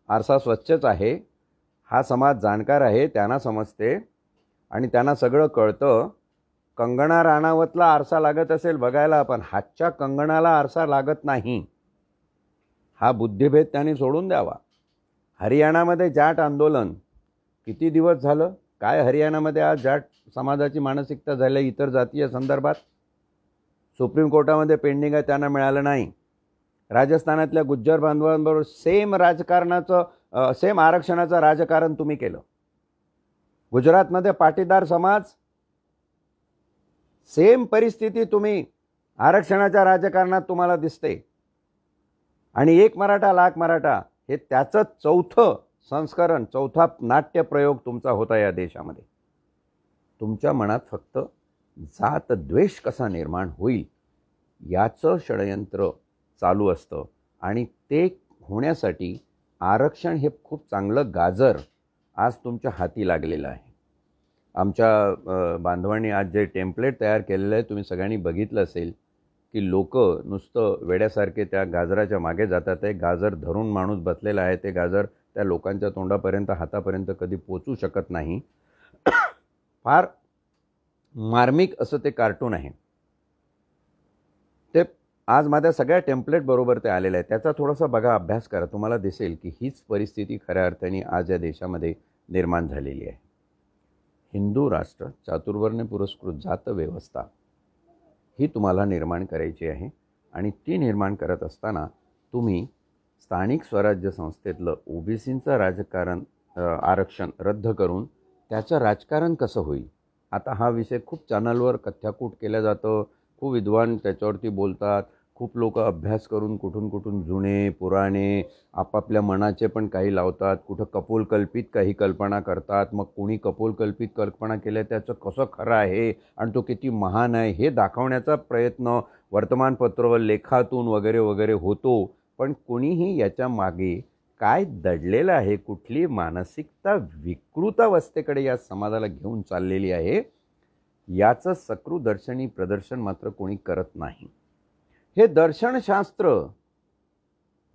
आरसा स्वच्छच आहे, हा समाज जाणकार आहे, त्यांना समजते आणि त्यांना सगळं कळतं. कंगना राणावतला आरसा लागत असेल बघायला, पण हातच्या कंगणाला आरसा लागत नाही. हा बुद्धिभेद त्यांनी सोडून द्यावा. हरियाणामध्ये जाट आंदोलन किती दिवस झालं, काय हरियाणामध्ये आज जाट समाजाची मानसिकता झाली इतर जातीय संदर्भात, सुप्रीम कोर्टामध्ये पेंडिंग आहे, त्यांना मिळालं नाही. राजस्थानातल्या गुज्जर बांधवांबरोबर सेम आरक्षणाचं राजकारण तुम्ही केलं. गुजरातमध्ये पाटीदार समाज, सेम परिस्थिती तुम्ही आरक्षणाच्या राजकारणात तुम्हाला दिसते. आणि एक मराठा लाख मराठा हे त्याचं चौथं संस्करण, चौथा नाट्यप्रयोग तुमचा होता या देशामध्ये. तुमच्या मनात फक्त जातद्वेष कसा निर्माण होईल याचं षडयंत्र चालू असतं. आणि ते होण्यासाठी आरक्षण हे खूप चांगलं गाजर आज तुमच्या हाती लागलेलं आहे. आमच्या बांधवांनी आज जे टेम्पलेट तयार केलेलं आहे तुम्ही सगळ्यांनी बघितलं असेल की लोक नुसतं वेड्यासारखे त्या गाजराच्या मागे जातात आहे. गाजर धरून माणूस बसलेला आहे, ते गाजर त्या लोकांच्या तोंडापर्यंत, हातापर्यंत कधी पोचू शकत नाही. फार मार्मिक असं ते कार्टून आहे. ते आज माझ्या सगळ्या टेम्पलेट बरोबर ते आलेलं आहे. त्याचा थोडासा बघा, अभ्यास करा. तुम्हाला दिसेल की हीच परिस्थिती खऱ्या अर्थाने आज या देशामध्ये निर्माण झालेली आहे. हिंदू राष्ट्र, चातुर्वर्ण पुरस्कृत जात व्यवस्था ही तुम्हाला निर्माण करायची आहे. आणि ती निर्माण करत असताना तुम्ही स्थानिक स्वराज्य संस्थेतलं ओबीसींचं आरक्षण रद्द करून त्याचं राजकारण कसं होईल. आता हा विषय खूप चॅनलवर कथ्याकूट केलं जातं, खूप विद्वान त्याच्यावरती बोलतात, खूप लोक अभ्यास करून कुठून जुने पुराणे आपापल्या मनाचे पण काही लावतात, कुठं कपोलकल्पित काही कल्पना करतात. मग कोणी कपोलकल्पित कल्पना केल्या त्याचं कसं खरं आहे आणि तो किती महान आहे हे दाखवण्याचा प्रयत्न वर्तमानपत्र लेखातून वगैरे वगैरे होतो. पण कोणीही याच्या मागे काय दडलेलं आहे, कुठली मानसिकता विकृत अवस्थेकडे या समाजाला घेऊन चाललेली आहे, याचं सकृदर्शनी प्रदर्शन मात्र कोणी करत नाही. हे दर्शनशास्त्र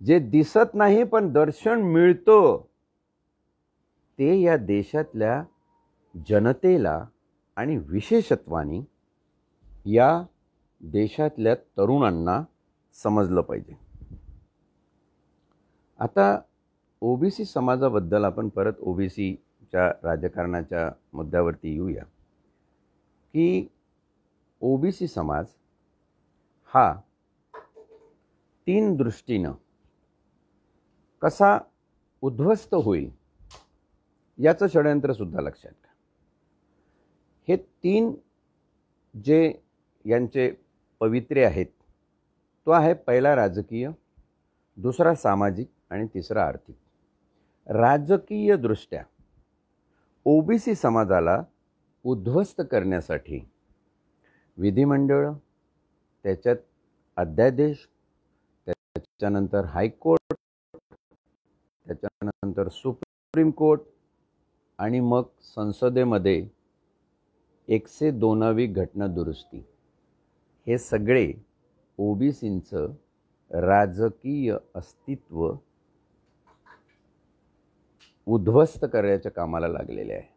जे दिसत नाही पण दर्शन मिळतं, ते या देशातल्या जनतेला आणि विशेषत्वाने या देशातल्या तरुणांना समजलं पाहिजे. आता ओबीसी समाजाबद्दल आपण परत ओबीसीच्या राजकारणाच्या मुद्द्यावरती येऊया की ओबीसी समाज हा 3 दृष्टीनं कसा उद्ध्वस्त होईल याचं षडयंत्रसुद्धा लक्षात घ्या. हे 3 जे यांचे पवित्रे आहेत, तो आहे पहिला राजकीय, दुसरा सामाजिक आणि तिसरा आर्थिक. राजकीय दृष्ट्या ओबीसी समाजाला उद्ध्वस्त करण्यासाठी विधिमंडळ, त्याच्यात अध्यादेश, त्याच्यानंतर हायकोर्ट, त्याच्यानंतर सुप्रीम कोर्ट आणि मग संसदेमध्ये 102वी घटना दुरुस्ती, हे सगळे ओबीसींचं राजकीय अस्तित्व उद्ध्वस्त करण्याच्या कामाला लागलेले आहे.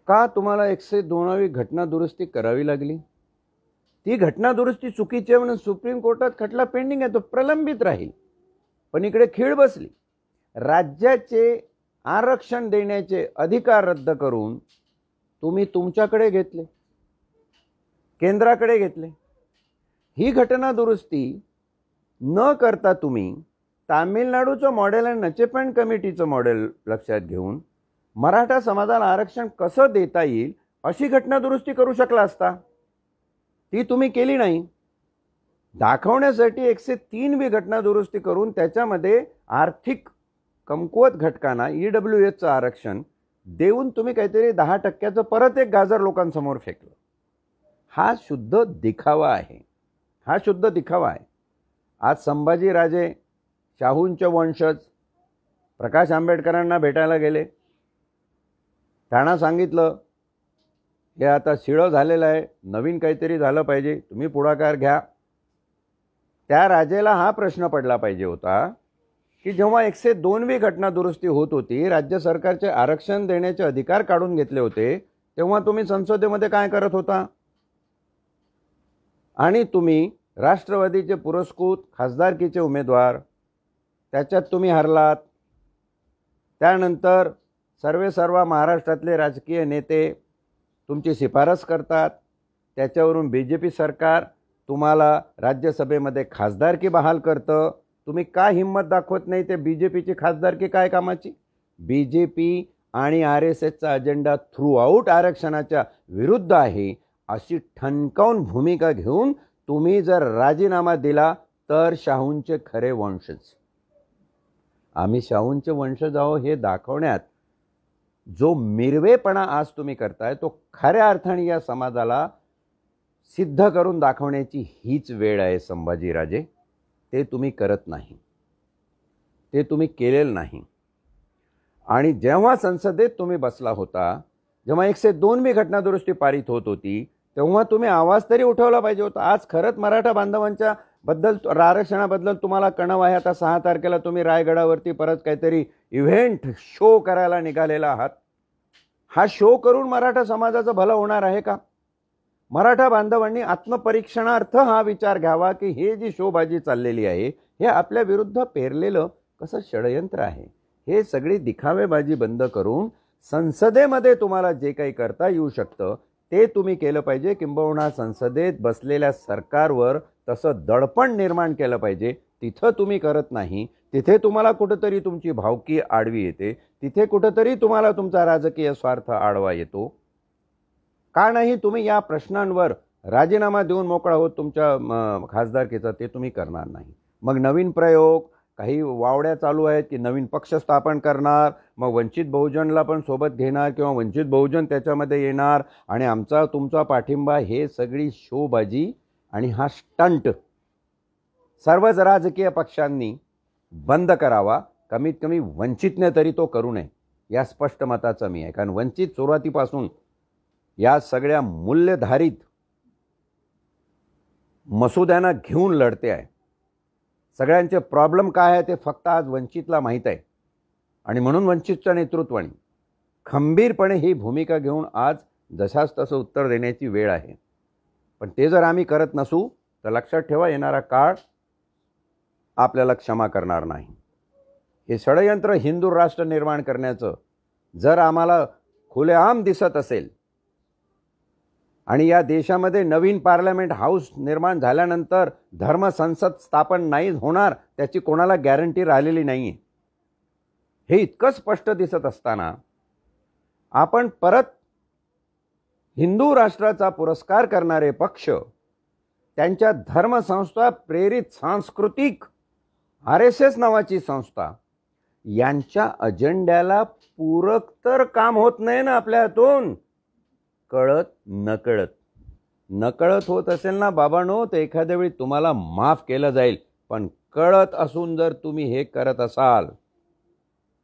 का तुम्हाला 102वी घटना दुरुस्ती करावी लागली? ती घटना दुरुस्ती चुकीची आहे म्हणून सुप्रीम कोर्टात खटला पेंडिंग आहे, तो प्रलंबित राहील. पण इकडे खीळ बसली. राज्याचे आरक्षण देण्याचे अधिकार रद्द करून तुम्ही तुमच्याकडे घेतले, केंद्राकडे घेतले. ही घटना दुरुस्ती न करता तुम्ही तामिळनाडूचं मॉडेल आणि नचेपेंट कमिटीचं मॉडेल लक्षात घेऊन मराठा समाजाला आरक्षण कसं देता येईल अशी घटना दुरुस्ती करू शकला असता. ती तुम्ही केली नाही. दाखवण्यासाठी 103वी घटना दुरुस्ती करून त्याच्यामध्ये आर्थिक कमकुवत घटकांना ईडब्ल्यूएसचं आरक्षण देऊन तुम्ही काहीतरी 10% परत एक गाजर लोकांसमोर फेकलं. हा शुद्ध दिखावा आहे. हा शुद्ध दिखावा आहे. आज संभाजीराजे शाहूंचे वंशज प्रकाश आंबेडकरांना भेटायला गेले. त्यांना सांगितलं हे आता शिळं झालेलं आहे, नवीन काहीतरी झालं पाहिजे, तुम्ही पुढाकार घ्या. त्या राजेला हा प्रश्न पडला पाहिजे होता की जेव्हा 102वी घटना दुरुस्ती होत होती, राज्य सरकारचे आरक्षण देण्याचे अधिकार काढून घेतले होते, तेव्हा तुम्ही संसदेमध्ये काय करत होता? आणि तुम्ही राष्ट्रवादीचे पुरस्कृत खासदारकीचे उमेदवार त्याच्यात तुम्ही हरलात. त्यानंतर सर्व महाराष्ट्रातले राजकीय नेते तुमची शिफारस करतात. त्याच्यावरून बीजेपी सरकार तुम्हाला राज्यसभेमध्ये खासदारकी बहाल करतं. तुम्ही का हिंमत दाखवत नाही? ते बीजेपीची खासदारकी काय कामाची? बीजेपी आणि RSSचा अजेंडा थ्रूआउट आरक्षणाच्या विरुद्ध आहे अशी ठणकावून भूमिका घेऊन तुम्ही जर राजीनामा दिला तर शाहूंचे खरे वंशज, आम्ही शाहूंचे वंशज आहोत हे दाखवण्यात जो मिरवेपणा आज तुम्ही करताय, तो खऱ्या अर्थाने या समाजाला सिद्ध करून दाखवण्याची हीच वेळ आहे संभाजीराजे. ते तुम्ही करत नाही, ते तुम्ही केलेलं नाही. आणि जेव्हा संसदेत तुम्ही बसला होता, जेव्हा 102वी घटना दुरुस्ती पारित होत होती, तेव्हा तुम्ही आवाज तरी उठवला पाहिजे होता. आज खरंच मराठा बांधवांच्या बद्दल आरक्षणाबद्दल तुम्हाला कणव आहे. आता 6 तारखेला तुम्ही रायगडावरती परत काहीतरी इव्हेंट शो करायला निघालेला आहात. हा शो करून मराठा समाजाचं भलं होणार आहे का? मराठा बांधवांनी आत्मपरीक्षणार्थ हा विचार घ्यावा की हे जी शोबाजी चाललेली आहे हे आपल्या विरुद्ध पेरलेलं कसं षडयंत्र आहे. हे सगळी दिखावेबाजी बंद करून संसदेमध्ये तुम्हाला जे काही करता येऊ शकतं ते तुम्ही केलं पाहिजे. किंबहुना संसदेत बसलेल्या सरकारवर तसं दडपण निर्माण केलं पाहिजे. तिथं तुम्ही करत नाही. तिथे तुम्हाला कुठंतरी तुमची भावकी आडवी येते. तिथे कुठंतरी तुम्हाला तुमचा राजकीय स्वार्थ आडवा येतो. का नाही तुम्ही या प्रश्नांवर राजीनामा देऊन मोकळा होत तुमच्या खासदारकीचा ते तुम्ही करणार नाही. मग नवीन प्रयोग काही वावड्या चालू आहेत की नवीन पक्ष स्थापन करणार, मग वंचित बहुजनला पण सोबत घेणार किंवा वंचित बहुजन त्याच्यामध्ये येणार आणि आमचा तुमचा पाठिंबा, हे सगळी शोबाजी आणि हा स्टंट सर्वच राजकीय पक्षांनी बंद करावा. कमीत कमी वंचितने तरी तो करू नये या स्पष्ट मताचा मी आहे. कारण वंचित सुरुवातीपासून या सगळ्या मूल्यधारित मसुद्यांना घेऊन लढते आहे. सगळ्यांचे प्रॉब्लेम काय आहे ते फक्त आज वंचितला माहीत आहे आणि म्हणून वंचितच्या नेतृत्वाने खंबीरपणे ही भूमिका घेऊन आज जशास तसं उत्तर देण्याची वेळ आहे. पण ते जर आम्ही करत नसू तर लक्षात ठेवा, येणारा काळ आपल्याला क्षमा करणार नाही. हे षडयंत्र हिंदू राष्ट्र निर्माण करण्याचं जर आम्हाला खुलेआम दिसत असेल आणि या देशामध्ये नवीन पार्लमेंट हाऊस निर्माण झाल्यानंतर धर्म संसद स्थापन नाही होणार त्याची कोणाला गॅरंटी राहिलेली नाही आहे, हे इतकं स्पष्ट दिसत असताना आपण परत हिंदू राष्ट्राचा पुरस्कार करणारे पक्ष, त्यांच्या धर्मसंस्था प्रेरित सांस्कृतिक RSS नावाची संस्था, यांच्या अजेंड्याला पूरक तर काम होत नाही ना आपल्या हातून. कळत नकळत होत असेल ना बाबांनो, तर एखाद्या वेळी तुम्हाला माफ केलं जाईल. पण कळत असून जर तुम्ही हे करत असाल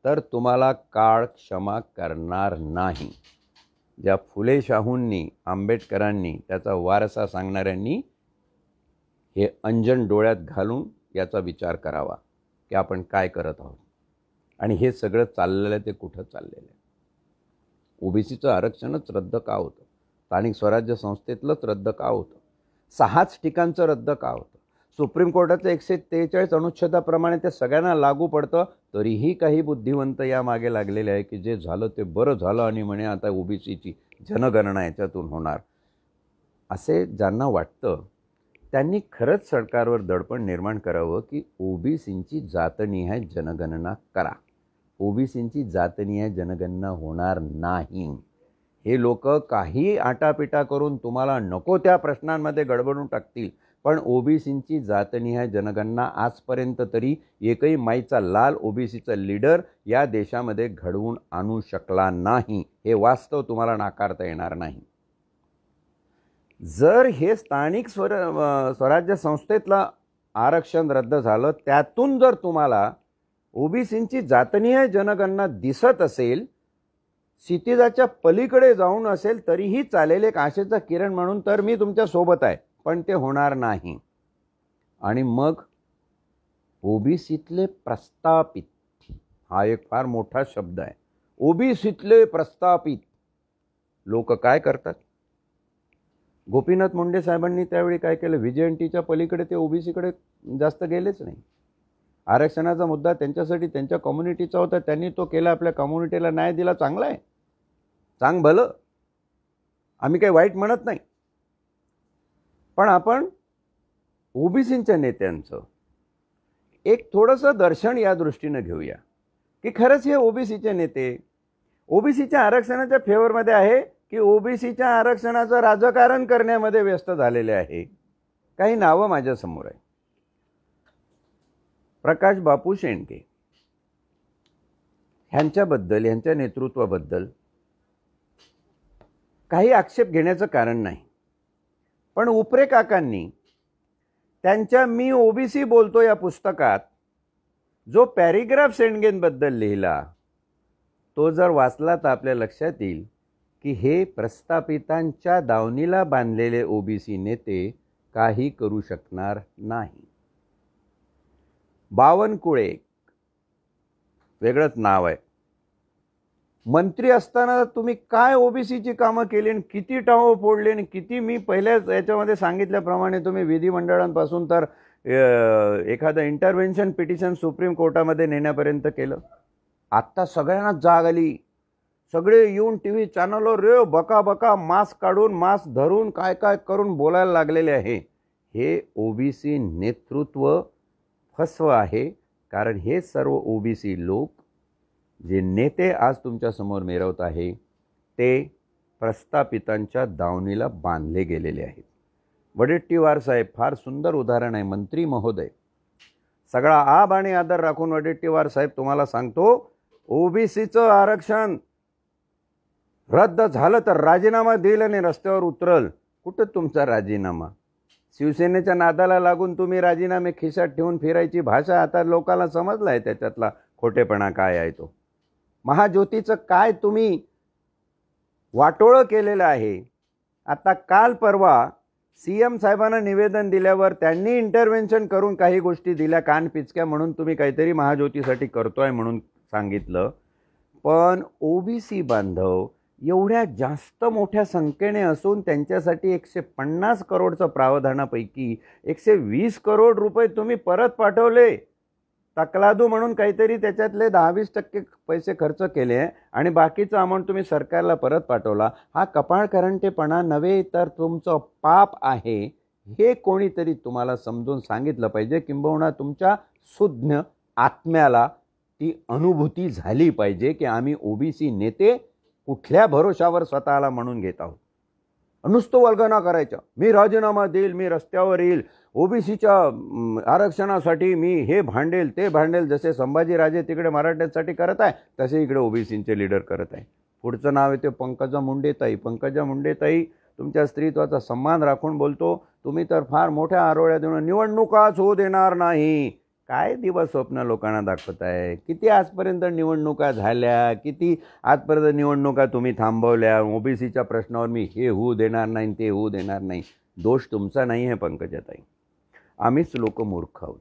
तर तुम्हाला काळ क्षमा करणार नाही. ज्या फुले शाहूंनी, आंबेडकरांनी, त्याचा वारसा सांगणाऱ्यांनी हे अंजन डोळ्यात घालून याचा विचार करावा की आपण काय करत आहोत आणि हे सगळं चाललेलं आहे ते कुठं चाललेलं आहे. ओबीसीचं आरक्षणच रद्द का होतं? स्थानिक स्वराज्य संस्थेतलंच रद्द का होतं? 6च ठिकाणचं रद्द का होतं? सुप्रीम कोर्टाचं 143 अनुच्छेदाप्रमाणे ते सगळ्यांना लागू पडतं, तरीही काही बुद्धिवंत या मागे लागलेले आहे की जे झालं ते बरं झालं आणि म्हणे आता ओबीसीची जनगणना याच्यातून होणार. असे ज्यांना वाटतं त्यांनी खरंच सरकारवर दडपण निर्माण करावं की ओबीसींची जातनिहाय जनगणना करा. ओबीसींची जातनिहाय जनगणना होणार नाही. हे लोक काही आटापिटा करून तुम्हाला नको त्या प्रश्नांमध्ये गडबडून टाकतील, पण ओबीसींची जातनिहाय जनगणना आजपर्यंत तरी एकही माईचा लाल ओबीसीचा लीडर या देशामध्ये घडवून आणू शकला नाही. हे वास्तव तुम्हाला नाकारता येणार नाही. जर हे स्थानिक स्वराज्य संस्थेतलं आरक्षण रद्द झालं, त्यातून जर तुम्हाला ओबीसींची जातनिहाय जनगणना दिसत असेल, क्षितिजाच्या पलीकडे जाऊन असेल तरीही चालेल, एक आशेचा किरण म्हणून तर मी तुमच्या सोबत आहे. पण ते होणार नाही. आणि मग ओबीसीतले प्रस्थापित, हा एक फार मोठा शब्द आहे. ओबीसीतले प्रस्थापित लोक काय करतात? गोपीनाथ मुंडे साहेबांनी त्यावेळी काय केलं? व्हिजिएंटीच्या पलीकडे ते ओबीसीकडे जास्त गेलेच नाही. आरक्षणाचा मुद्दा त्यांच्यासाठी त्यांच्या कम्युनिटीचा होता, त्यांनी तो केला. आपल्या कम्युनिटीला न्याय दिला, चांगला आहे, चांग भलं, आम्ही काही वाईट म्हणत नाही. पण आपण ओबीसींच्या नेत्यांचं एक थोडंसं दर्शन या दृष्टीनं घेऊया की खरंच हे ओबीसीचे नेते ओबीसीच्या आरक्षणाच्या फेवरमध्ये आहे की ओबीसीच्या आरक्षणाचं राजकारण करण्यामध्ये व्यस्त झालेले आहे. काही नावं माझ्यासमोर आहे. प्रकाश बापू शेंडके ह्यांच्याबद्दल, ह्यांच्या नेतृत्वाबद्दल काही आक्षेप घेण्याचं कारण नाही. पण उपरे काकांनी त्यांच्या मी ओबीसी बोलतो या पुस्तकात जो पॅरेग्राफ शेंडगेंबद्दल लिहिला तो जर वाचला तर आपल्या लक्षात येईल की हे प्रस्थापितांच्या दावणीला बांधलेले ओबीसी नेते काही करू शकणार नाही. बावनकुळे वेगळंच नाव आहे. मंत्री असताना तुम्ही काय ओबीसीची कामं केली आणि किती टाहो फोडले आणि किती, मी पहिल्याच याच्यामध्ये सांगितल्याप्रमाणे तुम्ही विधिमंडळांपासून तर एखादं इंटरव्हेन्शन पिटिशन सुप्रीम कोर्टामध्ये नेण्यापर्यंत केलं. आत्ता सगळ्यांनाच जाग आली. सगळे येऊन टी व्ही चॅनलवर रे बका बका मास्क काढून मास्क धरून काय काय करून बोलायला लागलेले आहे. हे ओबीसी नेतृत्व फसवं आहे. कारण हे सर्व ओबीसी लोक जे नेते आज तुमच्यासमोर मिरवत आहे ते प्रस्थापितांच्या दावणीला बांधले गेलेले आहेत. वडेट्टीवार साहेब फार सुंदर उदाहरण आहे. मंत्री महोदय, सगळा आब आणि आदर राखून वडेट्टीवार साहेब तुम्हाला सांगतो, ओबीसीचं आरक्षण रद्द झालं तर राजीनामा देईल आणि रस्त्यावर उतरल. कुठं तुमचा राजीनामा? शिवसेनेच्या नादाला लागून तुम्ही राजीनामे खिशात ठेवून फिरायची भाषा आता लोकांना समजला आहे त्याच्यातला खोटेपणा काय आहे तो. महाज्योतीचं काय तुम्ही वाटोळं केलेलं आहे. आता काल परवा सीएम साहेबांना निवेदन दिल्यावर त्यांनी इंटरव्हेन्शन करून काही गोष्टी दिल्या कानपिचक्या म्हणून, तुम्ही काहीतरी महाज्योतीसाठी करतोय म्हणून सांगितलं. पण ओबीसी बांधव एवढ्या जास्त मोठ्या संख्येने असून त्यांच्यासाठी 150 करोडचं प्रावधानापैकी 120 करोड रुपये तुम्ही परत पाठवले. तकलादू म्हणून काहीतरी त्याच्यातले 10-20% पैसे खर्च केले आणि बाकीचं अमाऊंट तुम्ही सरकारला परत पाठवला. हा कपाळकरंटेपणा नव्हे तर तुमचं पाप आहे, हे कोणीतरी तुम्हाला समजून सांगितलं पाहिजे. किंबहुना तुमच्या सुज्ञ आत्म्याला ती अनुभूती झाली पाहिजे की आम्ही ओबीसी नेते कुठल्या भरोशावर स्वतःला म्हणून घेत आहोत. नुसतं वल्गना करायचं, मी राजीनामा देईल, मी रस्त्यावर येईल, ओबीसीच्या आरक्षणासाठी मी हे भांडेल ते भांडेल. जसे संभाजीराजे तिकडे मराठ्यांसाठी करत आहे तसे इकडे ओबीसींचे लीडर करत आहे. पुढचं नाव येते पंकजा मुंडेताई. पंकजा मुंडेताई तुमच्या स्त्रीत्वाचा सन्मान राखून बोलतो, तुम्ही तर फार मोठ्या आरोळ्या देऊन निवडणुकाच होऊ देणार नाही. काय दिवस स्वप्न लोकांना दाखवत आहे? किती आजपर्यंत निवडणुका झाल्या, किती आजपर्यंत निवडणुका तुम्ही थांबवल्या. ओबीसीच्या प्रश्नावर मी हे होऊ देणार नाही ते होऊ देणार नाही. दोष तुमचा नाही आहे पंकजाताई, आम्हीच लोक मूर्ख आहोत.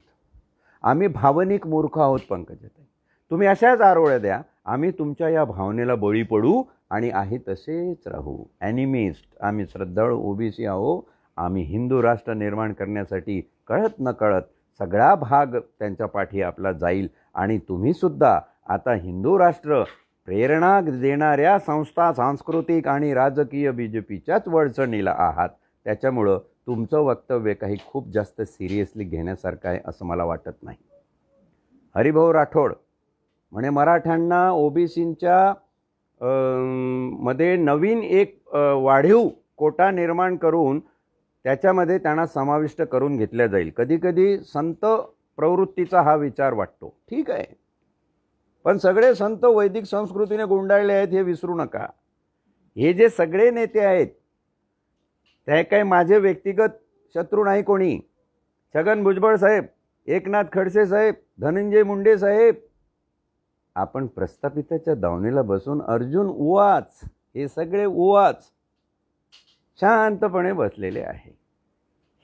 आम्ही भावनिक मूर्ख आहोत पंकजाताई. तुम्ही अशाच आरोळ्या द्या, आम्ही तुमच्या या भावनेला बळी पडू आणि आहे तसेच राहू. ॲनिमिस्ट आम्ही, श्रद्धाळू ओबीसी आहो. आम्ही हिंदू राष्ट्र निर्माण करण्यासाठी कळत नकळत सगळा भाग त्यांच्या पाठी आपला जाईल. आणि तुम्हीसुद्धा आता हिंदू राष्ट्र प्रेरणा देणाऱ्या संस्था, सांस्कृतिक आणि राजकीय BJPच्याच वळचणीला आहात. त्याच्यामुळं तुमचं वक्तव्य काही खूप जास्त सिरियसली घेण्यासारखं आहे असं मला वाटत नाही. हरिभाऊ राठोड म्हणे मराठ्यांना ओबीसींच्या मध्ये नवीन एक वाढीव कोटा निर्माण करून त्याच्यामध्ये त्यांना समाविष्ट करून घेतल्या जाईल. कधीकधी संत प्रवृत्तीचा हा विचार वाटतो. ठीक आहे, पण सगळे संत वैदिक संस्कृतीने गुंडाळले आहेत हे विसरू नका. हे जे सगळे नेते आहेत ते काही माझे व्यक्तिगत शत्रू नाही कोणी. छगन भुजबळ साहेब, एकनाथ खडसे साहेब, धनंजय मुंडे साहेब, आपण प्रस्थापिताच्या दावणीला बसून अर्जुन उवाच, हे सगळे उवाच शांतपणे बसलेले आहे.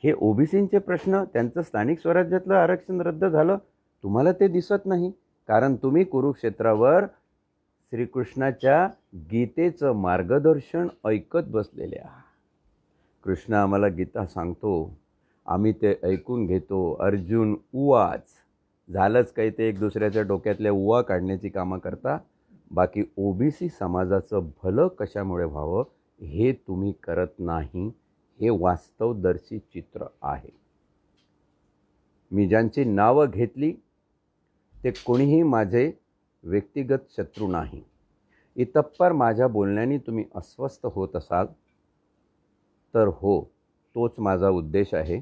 हे ओबीसींचे प्रश्न, त्यांचं स्थानिक स्वराज्यातलं आरक्षण रद्द झालं, तुम्हाला ते दिसत नाही. कारण तुम्ही कुरुक्षेत्रावर श्रीकृष्णाच्या गीतेचं मार्गदर्शन ऐकत बसलेले आहात. कृष्ण आम्हाला गीता सांगतो, आम्ही ते ऐकून घेतो. अर्जुन उवाच, झालंच काही ते एक दुसऱ्याच्या डोक्यातल्या उवा काढण्याची कामं करता. बाकी ओबीसी समाजाचं भलं कशामुळे व्हावं हे तुम्ही करत नाही. हे वास्तवदर्शी चित्र आहे. मी ज्यांची नावं घेतली ते कोणीही माझे व्यक्तिगत शत्रू नाही. इतप्पर माझ्या बोलण्याने तुम्ही अस्वस्थ होत असाल तर हो, तोच माझा उद्देश आहे.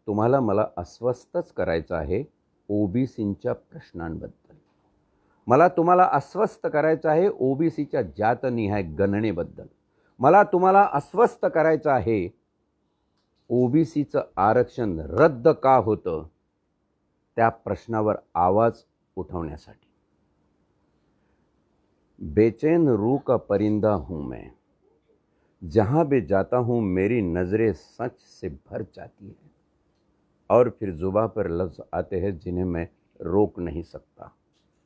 तुम्हाला मला अस्वस्थच करायचं आहे ओबीसींच्या प्रश्नांबद्दल. मला तुम्हाला अस्वस्थ करायचं आहे ओबीसीच्या जातनिहाय गणनेबद्दल. मला तुम्हाला अस्वस्थ करायचं आहे ओबीसीचं आरक्षण रद्द का होतं त्या प्रश्नावर आवाज उठवण्यासाठी. बेचैन रूह का परिंदा हूँ मैं, जहाँ भी जाता हूँ मेरी नज़रें सच से भर जाती है और फिर जुबां पर लफ्ज़ आते हैं जिन्हें मैं रोक नहीं सकता.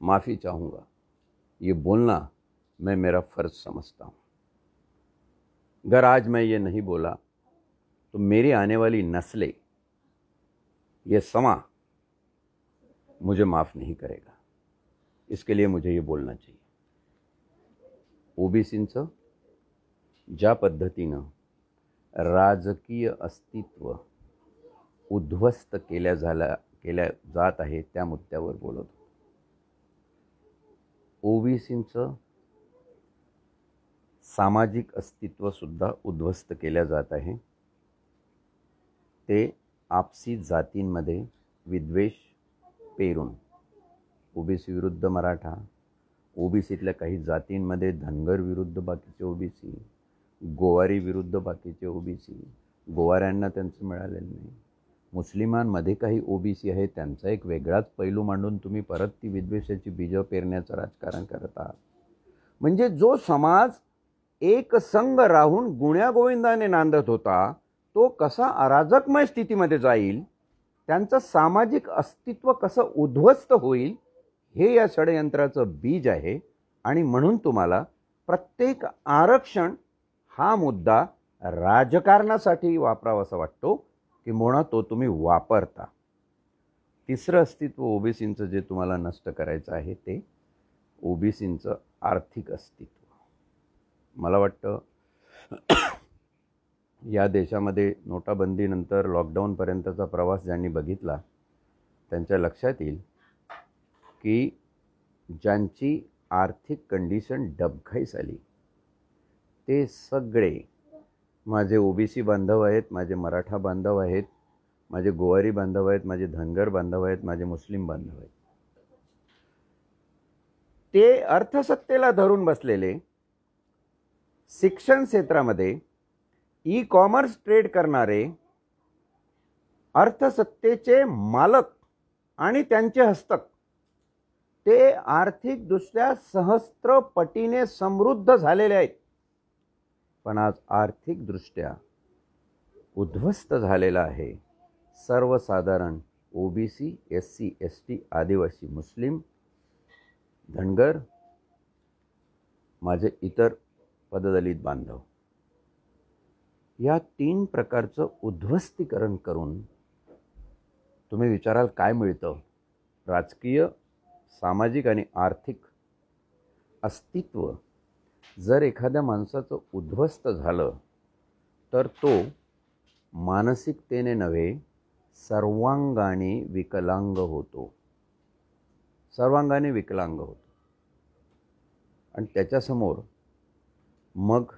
माफ़ी चाहूँगा, ये बोलना मैं मेरा फ़र्ज़ समझता हूँ। अगर आज मैं ये नहीं बोला तो मेरी आने वाली नस्लें, ये समा मुझे माफ़ नहीं करेगा। इसके लिए मुझे ये बोलना चाहिए। ओबीसींचं ज्या पद्धतीनं राजकीय अस्तित्व उद्ध्वस्त केल्या जात आहे त्या मुद्द्यावर बोलत होतो। ओबीसींचं सामाजिक अस्तित्वसुद्धा उद्ध्वस्त केल्या जात आहे। ते आपसी जातींमध्ये विद्वेष पेरून ओबीसी विरुद्ध मराठा, ओबीसीतल्या काही जातींमध्ये धनगर विरुद्ध बाकीचे ओबीसी, गोवारी विरुद्ध बाकीचे ओबीसी, गोवाऱ्यांना त्यांचं मिळालेलं नाही, मुस्लिमांमध्ये काही ओबीसी आहेत त्यांचा एक वेगळाच पैलू मांडून तुम्ही परत ती विद्वेषाची बीजं पेरण्याचं राजकारण करत आहात। म्हणजे जो समाज एक संघ राहून गुण्यागोविंदाने नांदत होता तो कसा अराजकमय स्थितीमध्ये जाईल, त्यांचं सामाजिक अस्तित्व कसं उद्ध्वस्त होईल, हे या षडयंत्राचं बीज आहे। आणि म्हणून तुम्हाला प्रत्येक आरक्षण हा मुद्दा राजकारणासाठी वापरावासा वाटतो किंवा तो तुम्ही वापरता। तिसरं अस्तित्व ओबीसींचं जे तुम्हाला नष्ट करायचं आहे ते ओबीसींचं आर्थिक अस्तित्व। मला वाटतं या देशामध्ये नोटाबंदीनंतर लॉकडाऊनपर्यंतचा प्रवास ज्यांनी बघितला त्यांच्या लक्षात येईल की ज्यांची आर्थिक कंडिशन डबघाईस आली ते सगळे माझे ओबीसी बांधव आहेत, माझे मराठा बांधव आहेत, माझे गोवारी बांधव आहेत, माझे धनगर बांधव आहेत, माझे मुस्लिम बांधव आहेत। ते अर्थसत्तेला धरून बसलेले, शिक्षण क्षेत्रामध्ये ई कॉमर्स ट्रेड करणारे, अर्थसत्तेचे मालक आणि त्यांचे हस्तक, ते आर्थिकदृष्ट्या सहस्त्रपटीने समृद्ध झालेले आहेत। पण आज आर्थिकदृष्ट्या उद्ध्वस्त झालेला आहे सर्वसाधारण ओबीसी, एससी, एसटी, आदिवासी, मुस्लिम, धनगर, माझे इतर पददलित बांधव। या तीन प्रकारचं उद्ध्वस्तीकरण करून तुम्ही विचाराल काय मिळतं? राजकीय, सामाजिक आणि आर्थिक अस्तित्व जर एखाद्या माणसाचं उद्ध्वस्त झालं तर तो मानसिकतेने नव्हे सर्वांगाने विकलांग होतो। सर्वांगाने विकलांग होतो आणि त्याच्यासमोर मग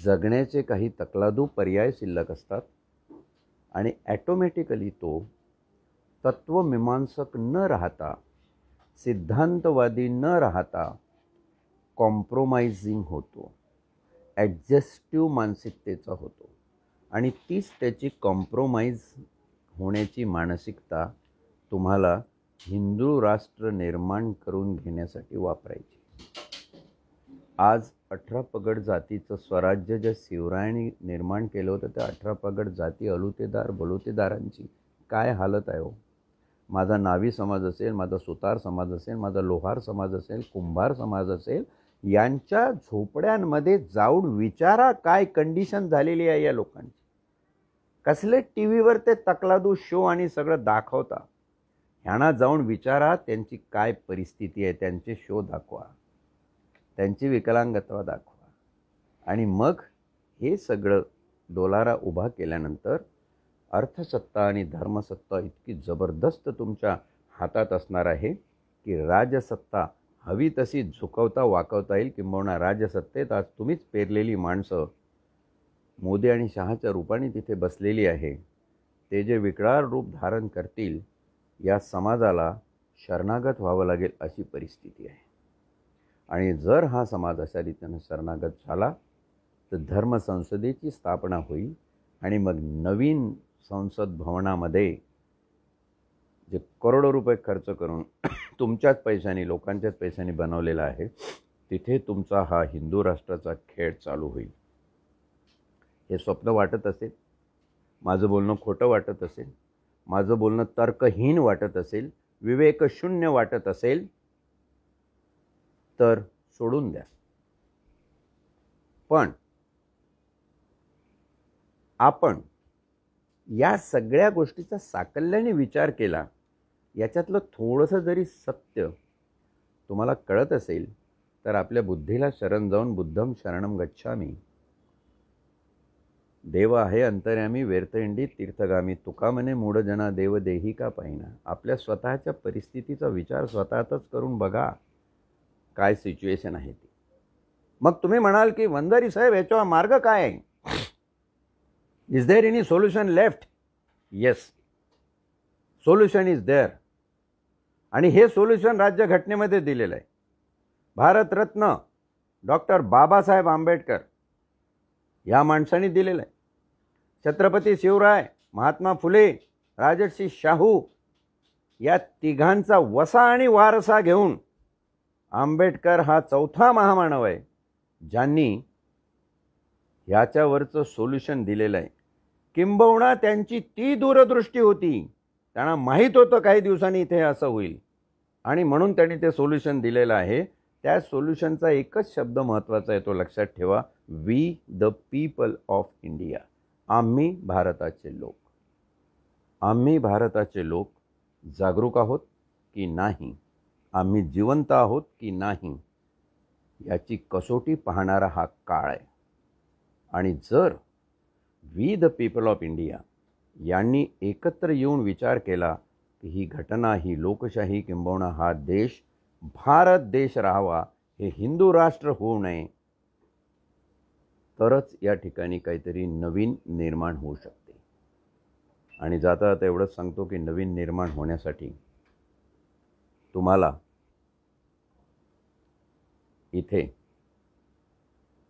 जगण्याचे काही तकलादू पर्याय शिल्लक असतात आणि ॲटोमॅटिकली तो तत्वमीमांसक न राहता, सिद्धांतवादी न राहता कॉम्प्रोमाइजिंग होतो, ॲडजस्टिव्ह मानसिकतेचा होतो आणि तीच त्याची कॉम्प्रोमाइज होण्याची मानसिकता तुम्हाला हिंदू राष्ट्र निर्माण करून घेण्यासाठी वापरायची। आज 18 पगड जातीचं स्वराज्य जे शिवरायांनी निर्माण केलं होतं त्या 18 पगड जाती अलुतेदार बलुतेदारांची काय हालत आहे हो। माझा नावी समाज असेल, माझा सुतार समाज असेल, माझा लोहार समाज असेल, कुंभार समाज असेल, यांच्या झोपड्यांमध्ये जाऊन विचारा काय कंडिशन झालेली आहे या लोकांची। कसले टीव्हीवर ते तकलादू शो आणि सगळं दाखवता, ह्यांना जाऊन विचारा त्यांची काय परिस्थिती आहे, त्यांचे शो दाखवा, त्यांची विकलांगत्वा दाखवा आणि मग हे सगळं डोलारा उभा केल्यानंतर अर्थसत्ता आणि धर्मसत्ता इतकी जबरदस्त तुमच्या हातात असणार आहे की राजसत्ता हवी तशी झुकवता वाकवता येईल। किंबहुना राजसत्तेत आज तुम्हीच पेरलेली माणसं मोदी आणि शहाच्या रूपाने तिथे बसलेली आहे, ते जे विकराळ रूप धारण करतील या समाजाला शरणागत व्हावं लागेल अशी परिस्थिती आहे। आणि जर हा समाज अशा रीतीने शरणागत झाला तर धर्मसंसदेची स्थापना होईल आणि मग नवीन संसद भवनामध्ये जे करोडो रुपये खर्च करून तुमच्याच पैशांनी, लोकांच्याच पैशांनी बनवलेला आहे, तिथे तुमचा हा हिंदू राष्ट्राचा खेळ चालू होईल। हे स्वप्न वाटत असेल, माझं बोलणं खोटं वाटत असेल, माझं बोलणं तर्कहीन वाटत असेल, विवेकशून्य वाटत असेल तर सोडून द्या। पण आपण या सगळ्या गोष्टीचा साकल्याने विचार केला, याच्यातलं थोडंसं जरी सत्य तुम्हाला कळत असेल तर आपल्या बुद्धीला शरण जाऊन बुद्धम शरणम गच्छामी, देव आहे अंतर्यामी व्यर्थइंडी तीर्थगामी, तुका म्हणे मूढजना देव देही का पाहिना. आपल्या स्वतःच्या परिस्थितीचा विचार स्वतःच करून बघा काय सिच्युएशन आहे ती. मग तुम्ही म्हणाल की वंजारी साहेब याच्यावर मार्ग काय आहे? Is there any solution left? Yes, solution is there. आणि हे सोल्युशन राज्यघटनेमध्ये दिलेलं आहे. भारतरत्न डॉक्टर बाबासाहेब आंबेडकर या माणसाने दिलेलं आहे. छत्रपती शिवराय, महात्मा फुले, राजर्षी शाहू या तिघांचा वसा आणि वारसा घेऊन आंबेडकर हा चौथा महामानव आहे ज्यांनी ह्याच्यावरचं सोल्युशन दिलेलं आहे. किंबहुना त्यांची ती दूरदृष्टी होती, त्यांना माहीत होतं काही दिवसांनी इथे असं होईल आणि म्हणून त्यांनी ते सोल्युशन दिलेलं आहे. त्या सोल्युशनचा एकच शब्द महत्त्वाचा आहे, तो लक्षात ठेवा, we the people of India. आम्ही भारताचे लोक. आम्ही भारताचे लोक जागरूक आहोत की नाही, आम्ही जिवंत आहोत की नाही, याची कसोटी पाहणारा हा काळ आहे. आणि जर we the people of India यांनी एकत्र येऊन विचार केला की ही घटना, ही लोकशाही, किंबहुना हा देश भारत देश राहावा, हे हिंदू राष्ट्र होऊ नये, तरच या ठिकाणी काहीतरी नवीन निर्माण होऊ शकते. आणि जाता जाता एवढंच सांगतो की नवीन निर्माण होण्यासाठी तुम्हाला इथे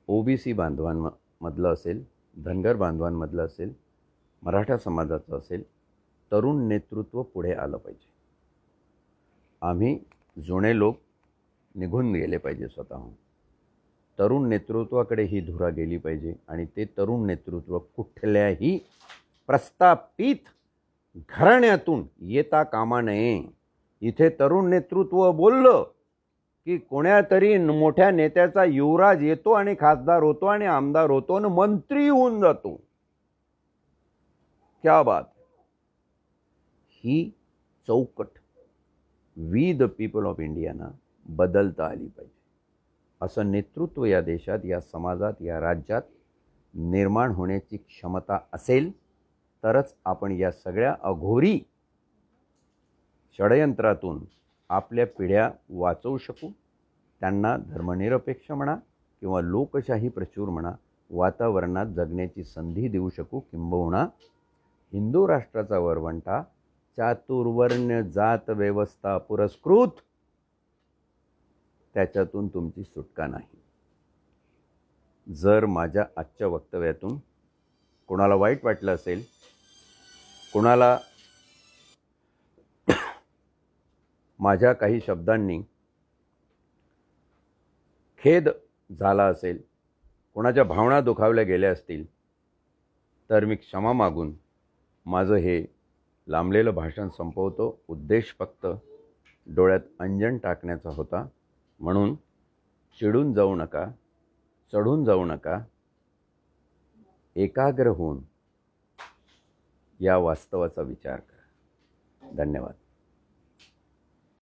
ओबीसी बांधवांमधलं असेल, धनगर बांधवांमधलं असेल, मराठा समाजाचं असेल, तरुण नेतृत्व पुढे आलं पाहिजे. आम्ही जुने लोक निघून गेले पाहिजे स्वतःहून. तरुण नेतृत्वाकडे ही धुरा गेली पाहिजे आणि ते तरुण नेतृत्व कुठल्याही प्रस्थापित घराण्यातून येता कामा नये. इथे तरुण नेतृत्व बोललं की कोण्यातरी मोठ्या नेत्याचा युवराज येतो आणि खासदार होतो आणि आमदार होतो आणि मंत्री होऊन जातो. क्या बात. ही चौकट वी द पीपल ऑफ इंडियाना बदलता आली पाहिजे. असं नेतृत्व या देशात, या समाजात, या राज्यात निर्माण होण्याची क्षमता असेल तरच आपण या सगळ्या अघोरी षडयंत्रातून आपल्या पिढ्या वाचवू शकू. त्यांना धर्मनिरपेक्ष म्हणा किंवा लोकशाही प्रचूर म्हणा वातावरणात जगण्याची संधी देऊ शकू. किंबहुना हिंदू राष्ट्राचा वरवंटा चातुर्वर्ण जात व्यवस्था पुरस्कृत, त्याच्यातून तुमची सुटका नाही. जर माझ्या आजच्या वक्तव्यातून कोणाला वाईट वाटलं असेल, कोणाला माझ्या काही शब्दांनी खेद झाला असेल, कोणाच्या भावना दुखावल्या गेल्या असतील, तर मी क्षमा मागून माझं हे लांबलेलं भाषण संपवतो. उद्देश फक्त डोळ्यात अंजन टाकण्याचा होता. म्हणून चिडून जाऊ नका, चढून जाऊ नका. एकाग्र होऊन या वास्तवाचा विचार करा. धन्यवाद.